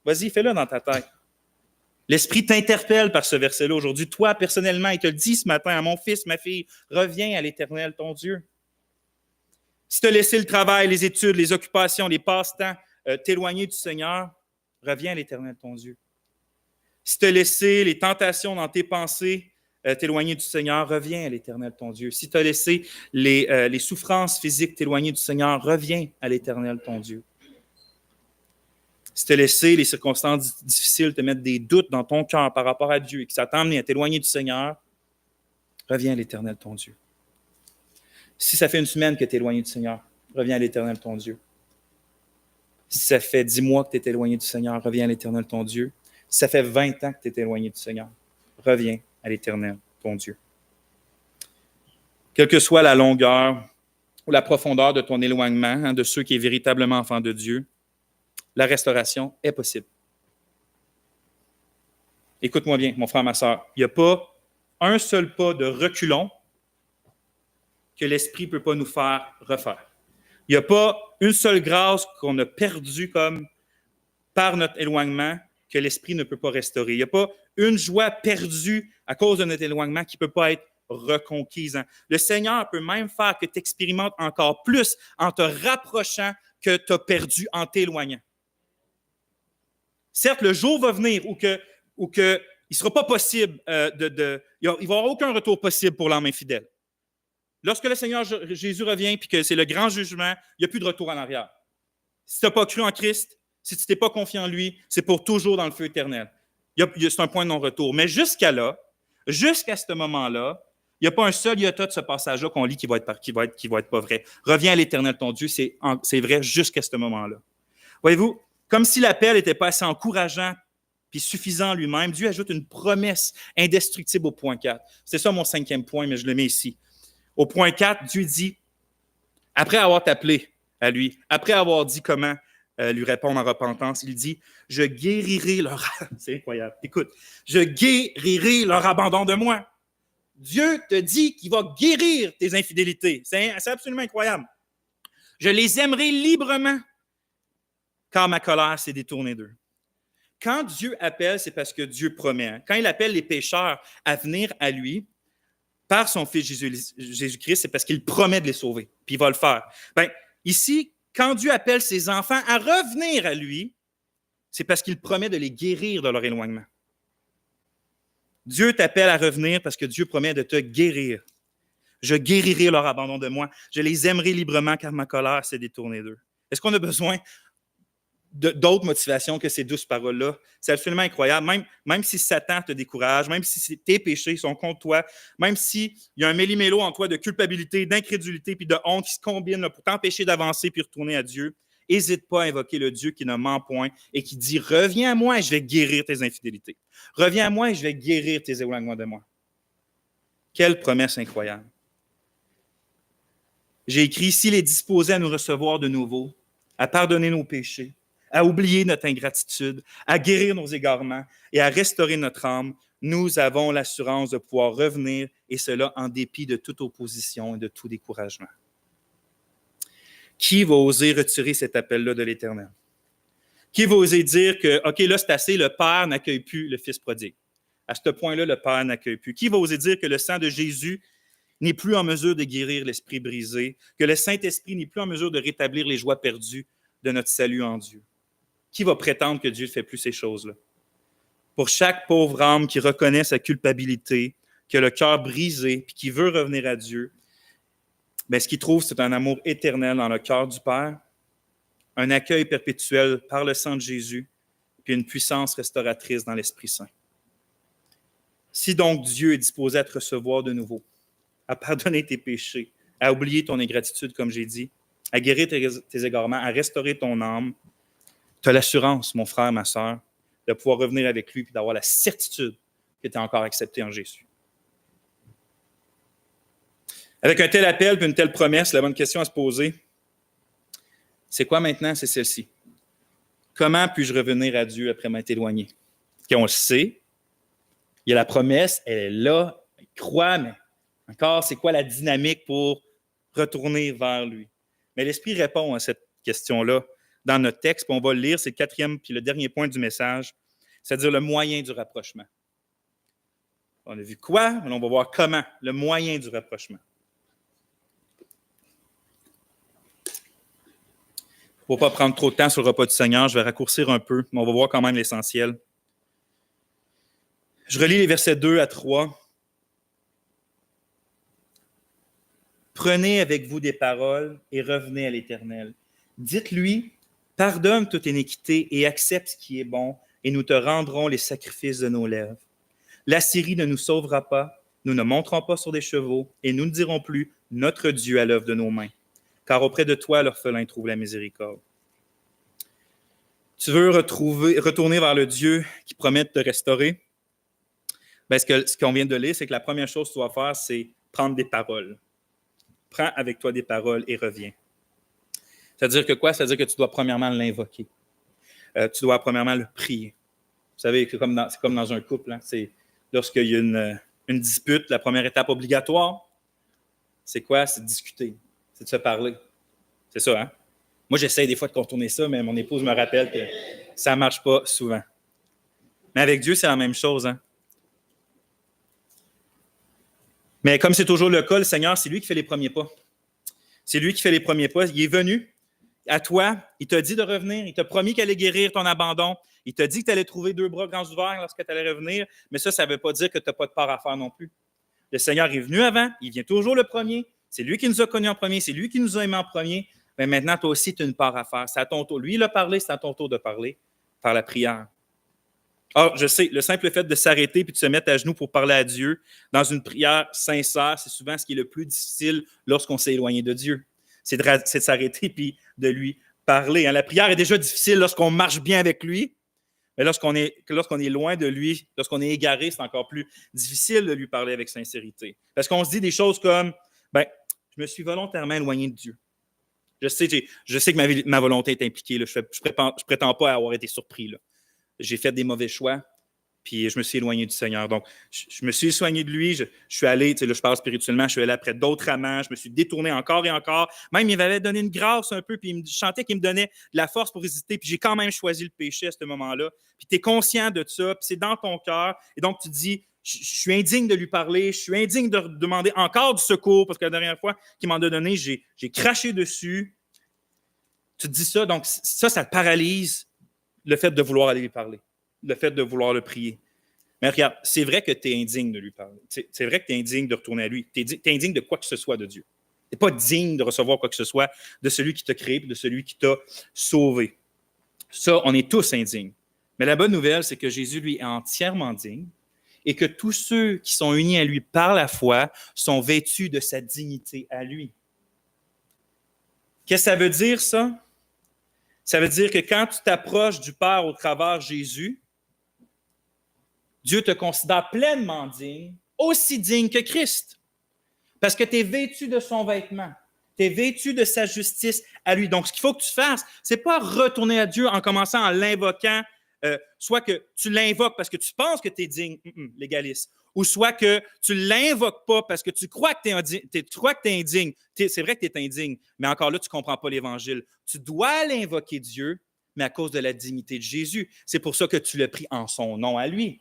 Vas-y, fais-le dans ta tête. L'Esprit t'interpelle par ce verset-là aujourd'hui. Toi, personnellement, il te le dit ce matin à mon fils, ma fille, reviens à l'Éternel, ton Dieu. Si tu as laissé le travail, les études, les occupations, les passe-temps, t'éloigner du Seigneur, reviens à l'Éternel, ton Dieu. Si tu as laissé les tentations dans tes pensées, t'éloigner du Seigneur, reviens à l'Éternel, ton Dieu. Si tu as laissé les souffrances physiques t'éloigner du Seigneur, reviens à l'Éternel, ton Dieu. Si tu as laissé les circonstances difficiles te mettre des doutes dans ton cœur par rapport à Dieu et que ça t'a amené à t'éloigner du Seigneur, reviens à l'Éternel, ton Dieu. Si ça fait une semaine que tu es éloigné du Seigneur, reviens à l'Éternel, ton Dieu. Si ça fait 10 mois que tu es éloigné du Seigneur, reviens à l'Éternel, ton Dieu. Si ça fait 20 ans que tu es éloigné du Seigneur, reviens à l'Éternel, ton Dieu. Quelle que soit la longueur ou la profondeur de ton éloignement, de ceux qui est véritablement enfant de Dieu, la restauration est possible. Écoute-moi bien, mon frère, ma soeur. Il n'y a pas un seul pas de reculons que l'Esprit ne peut pas nous faire refaire. Il n'y a pas une seule grâce qu'on a perdue comme par notre éloignement que l'Esprit ne peut pas restaurer. Il n'y a pas une joie perdue à cause de notre éloignement qui ne peut pas être reconquise. Le Seigneur peut même faire que tu expérimentes encore plus en te rapprochant que tu as perdu en t'éloignant. Certes, le jour va venir où il ne sera pas possible il va y avoir aucun retour possible pour l'âme infidèle. Lorsque le Seigneur Jésus revient et que c'est le grand jugement, il n'y a plus de retour en arrière. Si tu n'as pas cru en Christ, si tu t'es pas confié en lui, c'est pour toujours dans le feu éternel. C'est un point de non-retour. Mais jusqu'à ce moment-là, il n'y a pas un seul iota de ce passage-là qu'on lit qui va être pas vrai. Reviens à l'Éternel, ton Dieu, c'est vrai jusqu'à ce moment-là. Voyez-vous, comme si l'appel n'était pas assez encourageant puis suffisant lui-même, Dieu ajoute une promesse indestructible au point 4. C'est ça mon 5e point, mais je le mets ici. Au point 4, Dieu dit, après avoir t'appelé à lui, après avoir dit comment lui répondre en repentance, il dit, je guérirai leur... C'est incroyable. Écoute, je guérirai leur abandon de moi. Dieu te dit qu'il va guérir tes infidélités. C'est absolument incroyable. Je les aimerai librement, car ma colère s'est détournée d'eux. Quand Dieu appelle, c'est parce que Dieu promet. Quand il appelle les pécheurs à venir à lui, par son Fils Jésus-Christ, c'est parce qu'il promet de les sauver, puis il va le faire. Bien, ici, quand Dieu appelle ses enfants à revenir à lui, c'est parce qu'il promet de les guérir de leur éloignement. Dieu t'appelle à revenir parce que Dieu promet de te guérir. Je guérirai leur abandon de moi. Je les aimerai librement car ma colère s'est détournée d'eux. Est-ce qu'on a besoin d'autres motivations que ces douces paroles-là? C'est absolument incroyable. Même si Satan te décourage, même si tes péchés sont contre toi, même s'il y a un méli-mélo en toi de culpabilité, d'incrédulité puis de honte qui se combinent pour t'empêcher d'avancer puis retourner à Dieu, n'hésite pas à invoquer le Dieu qui ne ment point et qui dit « Reviens à moi et je vais guérir tes infidélités. Reviens à moi et je vais guérir tes éloignements de moi. » Quelle promesse incroyable. J'ai écrit « S'il est disposé à nous recevoir de nouveau, à pardonner nos péchés, à oublier notre ingratitude, à guérir nos égarements et à restaurer notre âme, nous avons l'assurance de pouvoir revenir, et cela en dépit de toute opposition et de tout découragement. » Qui va oser retirer cet appel-là de l'Éternel? Qui va oser dire que, OK, là, c'est assez, le Père n'accueille plus le Fils prodigue? À ce point-là, le Père n'accueille plus. Qui va oser dire que le sang de Jésus n'est plus en mesure de guérir l'esprit brisé, que le Saint-Esprit n'est plus en mesure de rétablir les joies perdues de notre salut en Dieu? Qui va prétendre que Dieu ne fait plus ces choses-là? Pour chaque pauvre âme qui reconnaît sa culpabilité, qui a le cœur brisé, puis qui veut revenir à Dieu, bien, ce qu'il trouve, c'est un amour éternel dans le cœur du Père, un accueil perpétuel par le sang de Jésus, puis une puissance restauratrice dans l'Esprit Saint. Si donc Dieu est disposé à te recevoir de nouveau, à pardonner tes péchés, à oublier ton ingratitude, comme j'ai dit, à guérir tes égarements, à restaurer ton âme, tu as l'assurance, mon frère, ma sœur, de pouvoir revenir avec lui et d'avoir la certitude que tu es encore accepté en Jésus. Avec un tel appel et une telle promesse, la bonne question à se poser, c'est quoi maintenant? C'est celle-ci. Comment puis-je revenir à Dieu après m'être éloigné? On le sait, il y a la promesse, elle est là, elle croit, mais encore, c'est quoi la dynamique pour retourner vers lui? Mais l'Esprit répond à question-là dans notre texte, puis on va le lire, c'est le quatrième puis le dernier point du message, c'est-à-dire le moyen du rapprochement. On a vu quoi, mais on va voir comment, le moyen du rapprochement. Pour ne pas prendre trop de temps sur le repas du Seigneur, je vais raccourcir un peu, mais on va voir quand même l'essentiel. Je relis les versets 2 à 3. Prenez avec vous des paroles et revenez à l'Éternel. Dites-lui, pardonne toute iniquité et accepte ce qui est bon, et nous te rendrons les sacrifices de nos lèvres. L'Assyrie ne nous sauvera pas, nous ne monterons pas sur des chevaux, et nous ne dirons plus notre Dieu à l'œuvre de nos mains, car auprès de toi, l'orphelin trouve la miséricorde. Tu veux retourner vers le Dieu qui promet de te restaurer? Bien, ce qu'on vient de lire, c'est que la première chose que tu dois faire, c'est prendre des paroles. Prends avec toi des paroles et reviens. C'est-à-dire que quoi? C'est-à-dire que tu dois premièrement l'invoquer. Tu dois premièrement le prier. Vous savez, c'est comme dans un couple. Hein? C'est lorsqu'il y a une dispute, la première étape obligatoire, c'est quoi? C'est de discuter. C'est de se parler. C'est ça, hein? Moi, j'essaie des fois de contourner ça, mais mon épouse me rappelle que ça ne marche pas souvent. Mais avec Dieu, c'est la même chose, hein? Mais comme c'est toujours le cas, le Seigneur, c'est lui qui fait les premiers pas. C'est lui qui fait les premiers pas. Il est venu à toi, il t'a dit de revenir, il t'a promis qu'il allait guérir ton abandon, il t'a dit que tu allais trouver 2 bras grands ouverts lorsque tu allais revenir, mais ça ne veut pas dire que tu n'as pas de part à faire non plus. Le Seigneur est venu avant, il vient toujours le premier, c'est lui qui nous a connus en premier, c'est lui qui nous a aimés en premier, mais maintenant, toi aussi, tu as une part à faire. C'est à ton tour. Lui, il a parlé, c'est à ton tour de parler par la prière. Or, je sais, le simple fait de s'arrêter et de se mettre à genoux pour parler à Dieu dans une prière sincère, c'est souvent ce qui est le plus difficile lorsqu'on s'est éloigné de Dieu. C'est de s'arrêter puis de lui parler. La prière est déjà difficile lorsqu'on marche bien avec lui, mais lorsqu'on est loin de lui, lorsqu'on est égaré, c'est encore plus difficile de lui parler avec sincérité. Parce qu'on se dit des choses comme, je me suis volontairement éloigné de Dieu. Je sais que ma volonté est impliquée. Là. Je ne prétends pas avoir été surpris. Là. J'ai fait des mauvais choix, puis je me suis éloigné du Seigneur. Donc, je me suis éloigné de lui, je suis allé, là, je parle spirituellement, je suis allé après d'autres amants, je me suis détourné encore et encore. Même, il m'avait donné une grâce un peu, puis il me chantait qu'il me donnait de la force pour résister, puis j'ai quand même choisi le péché à ce moment-là. Puis tu es conscient de ça, puis c'est dans ton cœur, et donc tu dis, je suis indigne de lui parler, je suis indigne de demander encore du secours, parce que la dernière fois qu'il m'en a donné, j'ai craché dessus. Tu te dis ça, donc ça te paralyse le fait de vouloir aller lui parler, le fait de vouloir le prier. Mais regarde, c'est vrai que tu es indigne de lui parler. C'est vrai que tu es indigne de retourner à lui. Tu es indigne de quoi que ce soit de Dieu. Tu n'es pas digne de recevoir quoi que ce soit de celui qui t'a créé et de celui qui t'a sauvé. Ça, on est tous indignes. Mais la bonne nouvelle, c'est que Jésus, lui, est entièrement digne et que tous ceux qui sont unis à lui par la foi sont vêtus de sa dignité à lui. Qu'est-ce que ça veut dire, ça? Ça veut dire que quand tu t'approches du Père au travers de Jésus, Dieu te considère pleinement digne, aussi digne que Christ. Parce que tu es vêtu de son vêtement. Tu es vêtu de sa justice à lui. Donc, ce qu'il faut que tu fasses, ce n'est pas retourner à Dieu en commençant en l'invoquant, soit que tu l'invoques parce que tu penses que tu es digne, légaliste, ou soit que tu ne l'invoques pas parce que tu crois que tu es indigne. C'est vrai que tu es indigne, mais encore là, tu ne comprends pas l'Évangile. Tu dois l'invoquer Dieu, mais à cause de la dignité de Jésus. C'est pour ça que tu l'as pris en son nom à lui.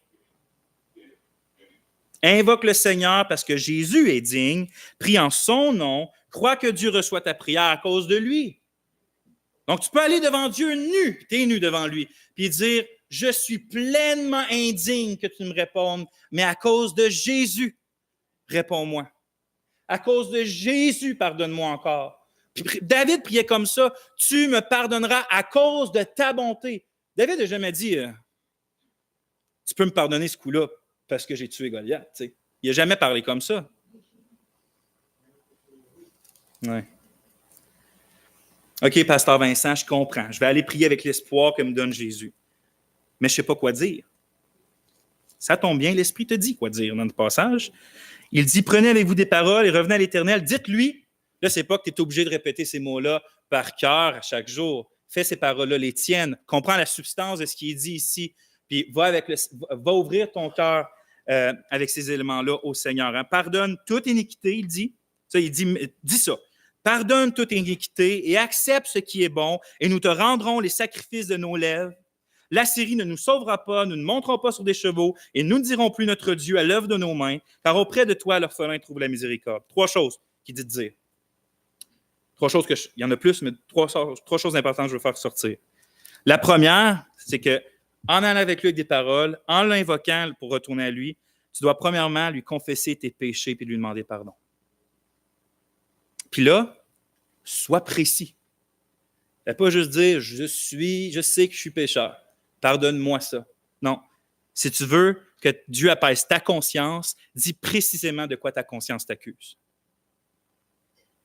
Invoque le Seigneur parce que Jésus est digne, prie en son nom, crois que Dieu reçoit ta prière à cause de lui. Donc, tu peux aller devant Dieu nu, tu es nu devant lui, puis dire, je suis pleinement indigne que tu me répondes, mais à cause de Jésus, réponds-moi. À cause de Jésus, pardonne-moi encore. Puis David priait comme ça, tu me pardonneras à cause de ta bonté. David n'a jamais dit, tu peux me pardonner ce coup-là parce que j'ai tué Goliath. T'sais. Il n'a jamais parlé comme ça. Ouais. OK, pasteur Vincent, je comprends. Je vais aller prier avec l'espoir que me donne Jésus. Mais je ne sais pas quoi dire. Ça tombe bien, l'Esprit te dit quoi dire dans le passage. Il dit, prenez avec vous des paroles et revenez à l'Éternel. Dites-lui. Là, ce n'est pas que tu es obligé de répéter ces mots-là par cœur à chaque jour. Fais ces paroles-là les tiennes. Comprends la substance de ce qui est dit ici. Puis va ouvrir ton cœur avec ces éléments-là au Seigneur. Hein. Pardonne toute iniquité, il dit. Ça, il dit ça. Pardonne toute iniquité et accepte ce qui est bon, et nous te rendrons les sacrifices de nos lèvres. L'Assyrie ne nous sauvera pas, nous ne monterons pas sur des chevaux, et nous ne dirons plus notre Dieu à l'œuvre de nos mains, car auprès de toi, l'orphelin trouve la miséricorde. Trois choses qu'il dit de dire. Trois choses il y en a plus, mais trois choses importantes que je veux faire sortir. La première, c'est que en allant avec lui avec des paroles, en l'invoquant pour retourner à lui, tu dois premièrement lui confesser tes péchés puis lui demander pardon. Puis là, sois précis. Ne pas juste dire je sais que je suis pécheur. Pardonne-moi ça. Non. Si tu veux que Dieu apaise ta conscience, dis précisément de quoi ta conscience t'accuse.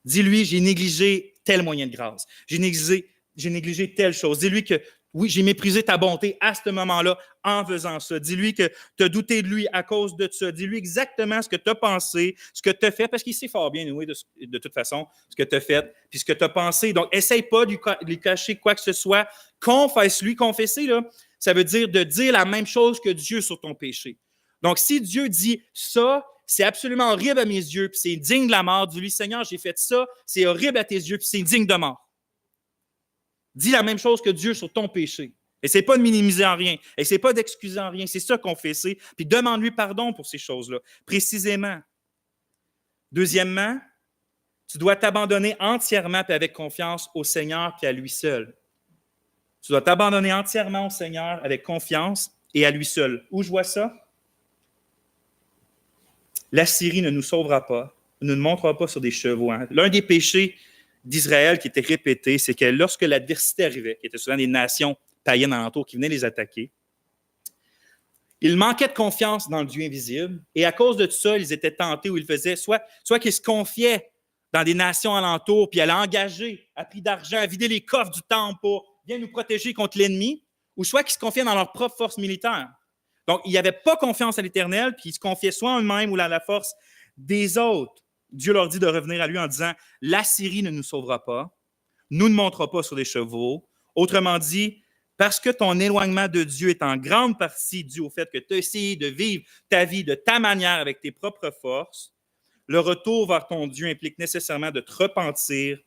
Dis-lui, j'ai négligé tel moyen de grâce. J'ai négligé telle chose. Dis-lui que oui, j'ai méprisé ta bonté à ce moment-là en faisant ça. Dis-lui que tu as douté de lui à cause de ça. Dis-lui exactement ce que tu as pensé, ce que tu as fait, parce qu'il sait fort bien, oui, de toute façon, ce que tu as fait, puis ce que tu as pensé. Donc, essaye pas de lui cacher quoi que ce soit. Confesse-lui. Confesser, là, ça veut dire de dire la même chose que Dieu sur ton péché. Donc, si Dieu dit ça, c'est absolument horrible à mes yeux, puis c'est digne de la mort, dis-lui, Seigneur, j'ai fait ça, c'est horrible à tes yeux, puis c'est digne de mort. Dis la même chose que Dieu sur ton péché. Essaie pas de minimiser en rien. Essaie pas d'excuser en rien. C'est ça qu'on fait. Puis demande-lui pardon pour ces choses-là, précisément. Deuxièmement, tu dois t'abandonner entièrement et avec confiance au Seigneur et à lui seul. Tu dois t'abandonner entièrement au Seigneur avec confiance et à lui seul. Où je vois ça? L'Assyrie ne nous sauvera pas, ne nous montrera pas sur des chevaux. Hein. L'un des péchés d'Israël qui était répété, c'est que lorsque l'adversité arrivait, qui étaient souvent des nations païennes alentour qui venaient les attaquer, ils manquaient de confiance dans le Dieu invisible, et à cause de tout ça, ils étaient tentés ou ils faisaient soit qu'ils se confiaient dans des nations alentours, puis allaient engager à prix d'argent, à vider les coffres du temple pour bien nous protéger contre l'ennemi, ou soit qu'ils se confiaient dans leur propre force militaire. Donc, ils n'avaient pas confiance à l'Éternel, puis ils se confiaient soit en eux-mêmes ou à la force des autres. Dieu leur dit de revenir à lui en disant « L'Assyrie ne nous sauvera pas, nous ne monterons pas sur des chevaux. » Autrement dit, parce que ton éloignement de Dieu est en grande partie dû au fait que tu as essayé de vivre ta vie de ta manière avec tes propres forces, le retour vers ton Dieu implique nécessairement de te repentir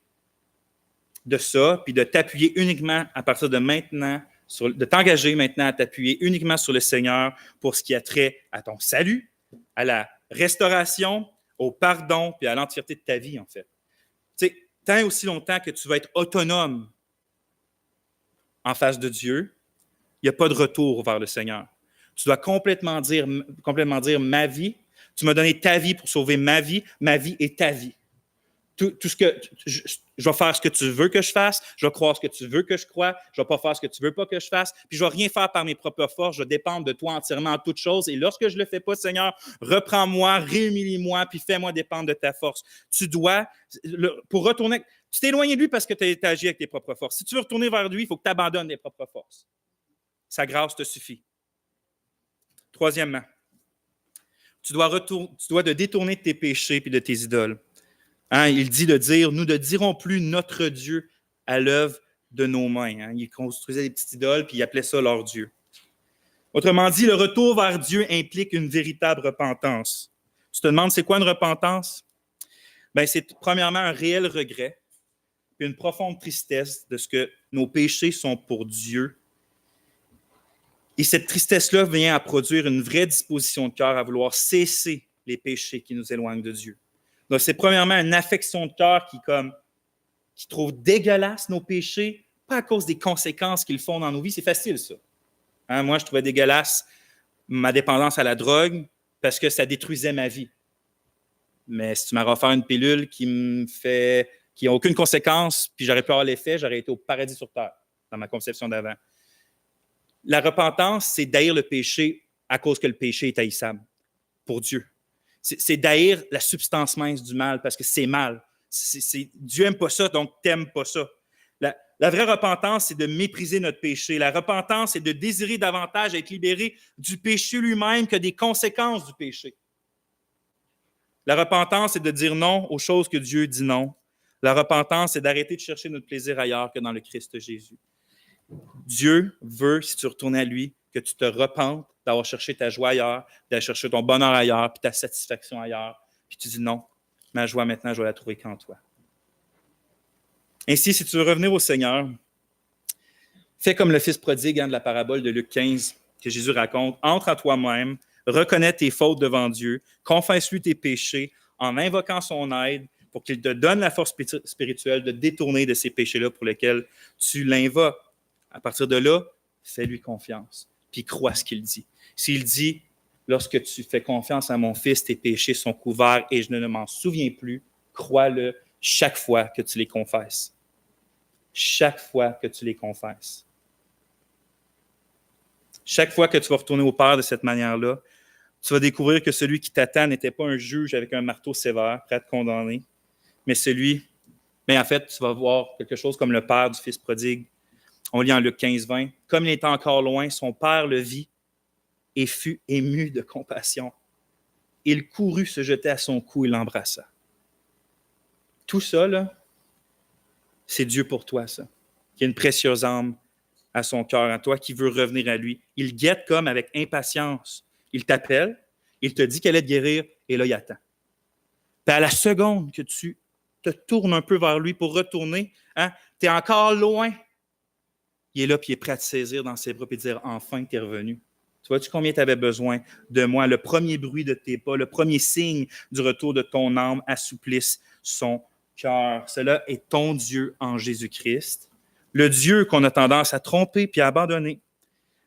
de ça, puis de t'appuyer uniquement à partir de maintenant, de t'engager maintenant à t'appuyer uniquement sur le Seigneur pour ce qui a trait à ton salut, à la restauration, au pardon, puis à l'entièreté de ta vie, en fait. Tu sais, tant aussi longtemps que tu vas être autonome en face de Dieu, il n'y a pas de retour vers le Seigneur. Tu dois complètement dire ma vie. Tu m'as donné ta vie pour sauver ma vie est ta vie. Tout ce que je vais faire ce que tu veux que je fasse, je vais croire ce que tu veux que je croie, je ne vais pas faire ce que tu veux pas que je fasse, puis je ne vais rien faire par mes propres forces, je dépends de toi entièrement en toutes choses. Et lorsque je ne le fais pas, Seigneur, reprends-moi, réhumilie-moi, puis fais-moi dépendre de ta force. Tu dois, pour retourner, tu t'es éloigné de lui parce que tu as agi avec tes propres forces. Si tu veux retourner vers lui, il faut que tu abandonnes tes propres forces. Sa grâce te suffit. Troisièmement, tu dois te détourner de tes péchés et de tes idoles. Hein, il dit de dire, nous ne dirons plus notre Dieu à l'œuvre de nos mains. Hein. Ils construisaient des petites idoles puis ils appelaient ça leur Dieu. Autrement dit, le retour vers Dieu implique une véritable repentance. Tu te demandes, c'est quoi une repentance? Ben, c'est premièrement un réel regret puis une profonde tristesse de ce que nos péchés sont pour Dieu. Et cette tristesse-là vient à produire une vraie disposition de cœur à vouloir cesser les péchés qui nous éloignent de Dieu. Donc, c'est premièrement une affection de cœur qui trouve dégueulasse nos péchés, pas à cause des conséquences qu'ils font dans nos vies. C'est facile, ça. Hein, moi, je trouvais dégueulasse ma dépendance à la drogue parce que ça détruisait ma vie. Mais si tu m'aurais offert une pilule qui n'a aucune conséquence, puis j'aurais pu avoir l'effet, j'aurais été au paradis sur terre, dans ma conception d'avant. La repentance, c'est d'haïr le péché à cause que le péché est haïssable pour Dieu. C'est d'haïr la substance mince du mal parce que c'est mal. Dieu n'aime pas ça, donc tu n'aimes pas ça. La vraie repentance, c'est de mépriser notre péché. La repentance, c'est de désirer davantage être libéré du péché lui-même que des conséquences du péché. La repentance, c'est de dire non aux choses que Dieu dit non. La repentance, c'est d'arrêter de chercher notre plaisir ailleurs que dans le Christ Jésus. Dieu veut, si tu retournes à lui, que tu te repentes d'avoir cherché ta joie ailleurs, d'aller chercher ton bonheur ailleurs, puis ta satisfaction ailleurs. Puis tu dis non, ma joie maintenant, je vais la trouver qu'en toi. Ainsi, si tu veux revenir au Seigneur, fais comme le fils prodigue de la parabole de Luc 15 que Jésus raconte. Entre à toi-même, reconnais tes fautes devant Dieu, confesse-lui tes péchés en invoquant son aide pour qu'il te donne la force spirituelle de détourner de ces péchés-là pour lesquels tu l'invoques. À partir de là, fais-lui confiance, puis crois ce qu'il dit. S'il dit, lorsque tu fais confiance à mon fils, tes péchés sont couverts et je ne m'en souviens plus, crois-le chaque fois que tu les confesses. Chaque fois que tu les confesses. Chaque fois que tu vas retourner au Père de cette manière-là, tu vas découvrir que celui qui t'attend n'était pas un juge avec un marteau sévère, prêt à te condamner, mais en fait, tu vas voir quelque chose comme le Père du Fils prodigue. On lit en Luc 15-20. Comme il était encore loin, son Père le vit et fut ému de compassion. Il courut se jeter à son cou et l'embrassa. Tout ça, là, c'est Dieu pour toi, ça. Qui a une précieuse âme à son cœur, à toi, qui veut revenir à lui. Il guette comme avec impatience. Il t'appelle, il te dit qu'elle allait te guérir, et là, il attend. Puis à la seconde que tu te tournes un peu vers lui pour retourner, hein, tu es encore loin. Il est là, puis il est prêt à te saisir dans ses bras et te dire, enfin, tu es revenu. Tu vois-tu combien tu avais besoin de moi? Le premier bruit de tes pas, le premier signe du retour de ton âme assouplisse son cœur. Cela est ton Dieu en Jésus-Christ. Le Dieu qu'on a tendance à tromper puis à abandonner,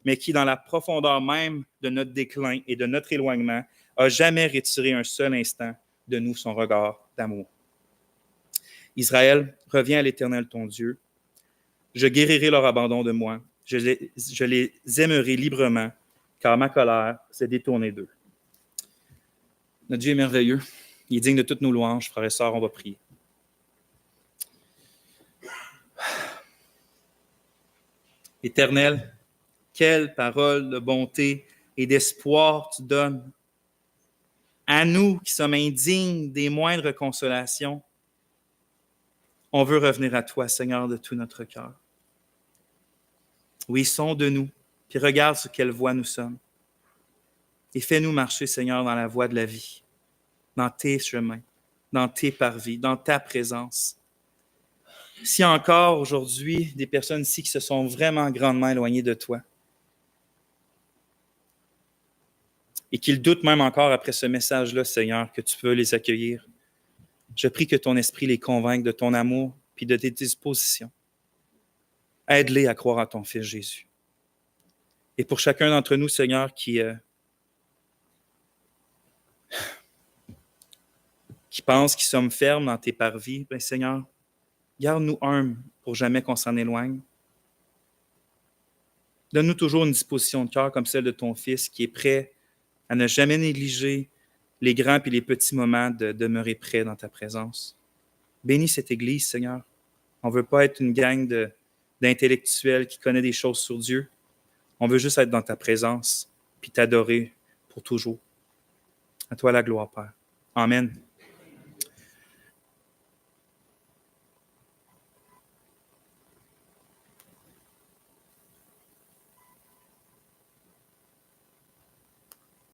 mais qui, dans la profondeur même de notre déclin et de notre éloignement, n'a jamais retiré un seul instant de nous son regard d'amour. Israël, reviens à l'Éternel ton Dieu. Je guérirai leur abandon de moi. Je les aimerai librement, car ma colère s'est détournée d'eux. Notre Dieu est merveilleux. Il est digne de toutes nos louanges. Frères et sœurs, on va prier. Éternel, quelle parole de bonté et d'espoir tu donnes à nous qui sommes indignes des moindres consolations. On veut revenir à toi, Seigneur, de tout notre cœur. Oui, sonde-nous, puis regarde sur quelle voie nous sommes. Et fais-nous marcher, Seigneur, dans la voie de la vie, dans tes chemins, dans tes parvis, dans ta présence. S'il y a encore aujourd'hui des personnes ici qui se sont vraiment grandement éloignées de toi et qu'ils doutent même encore après ce message-là, Seigneur, que tu peux les accueillir, je prie que ton esprit les convainque de ton amour puis de tes dispositions. Aide-les à croire en ton Fils Jésus. Et pour chacun d'entre nous, Seigneur, qui pense qu'ils sommes fermes dans tes parvis, bien, Seigneur, garde-nous humbles pour jamais qu'on s'en éloigne. Donne-nous toujours une disposition de cœur comme celle de ton Fils qui est prêt à ne jamais négliger les grands et les petits moments de demeurer près dans ta présence. Bénis cette Église, Seigneur. On ne veut pas être une gang d'intellectuels qui connaît des choses sur Dieu. On veut juste être dans ta présence puis t'adorer pour toujours. À toi la gloire, Père. Amen.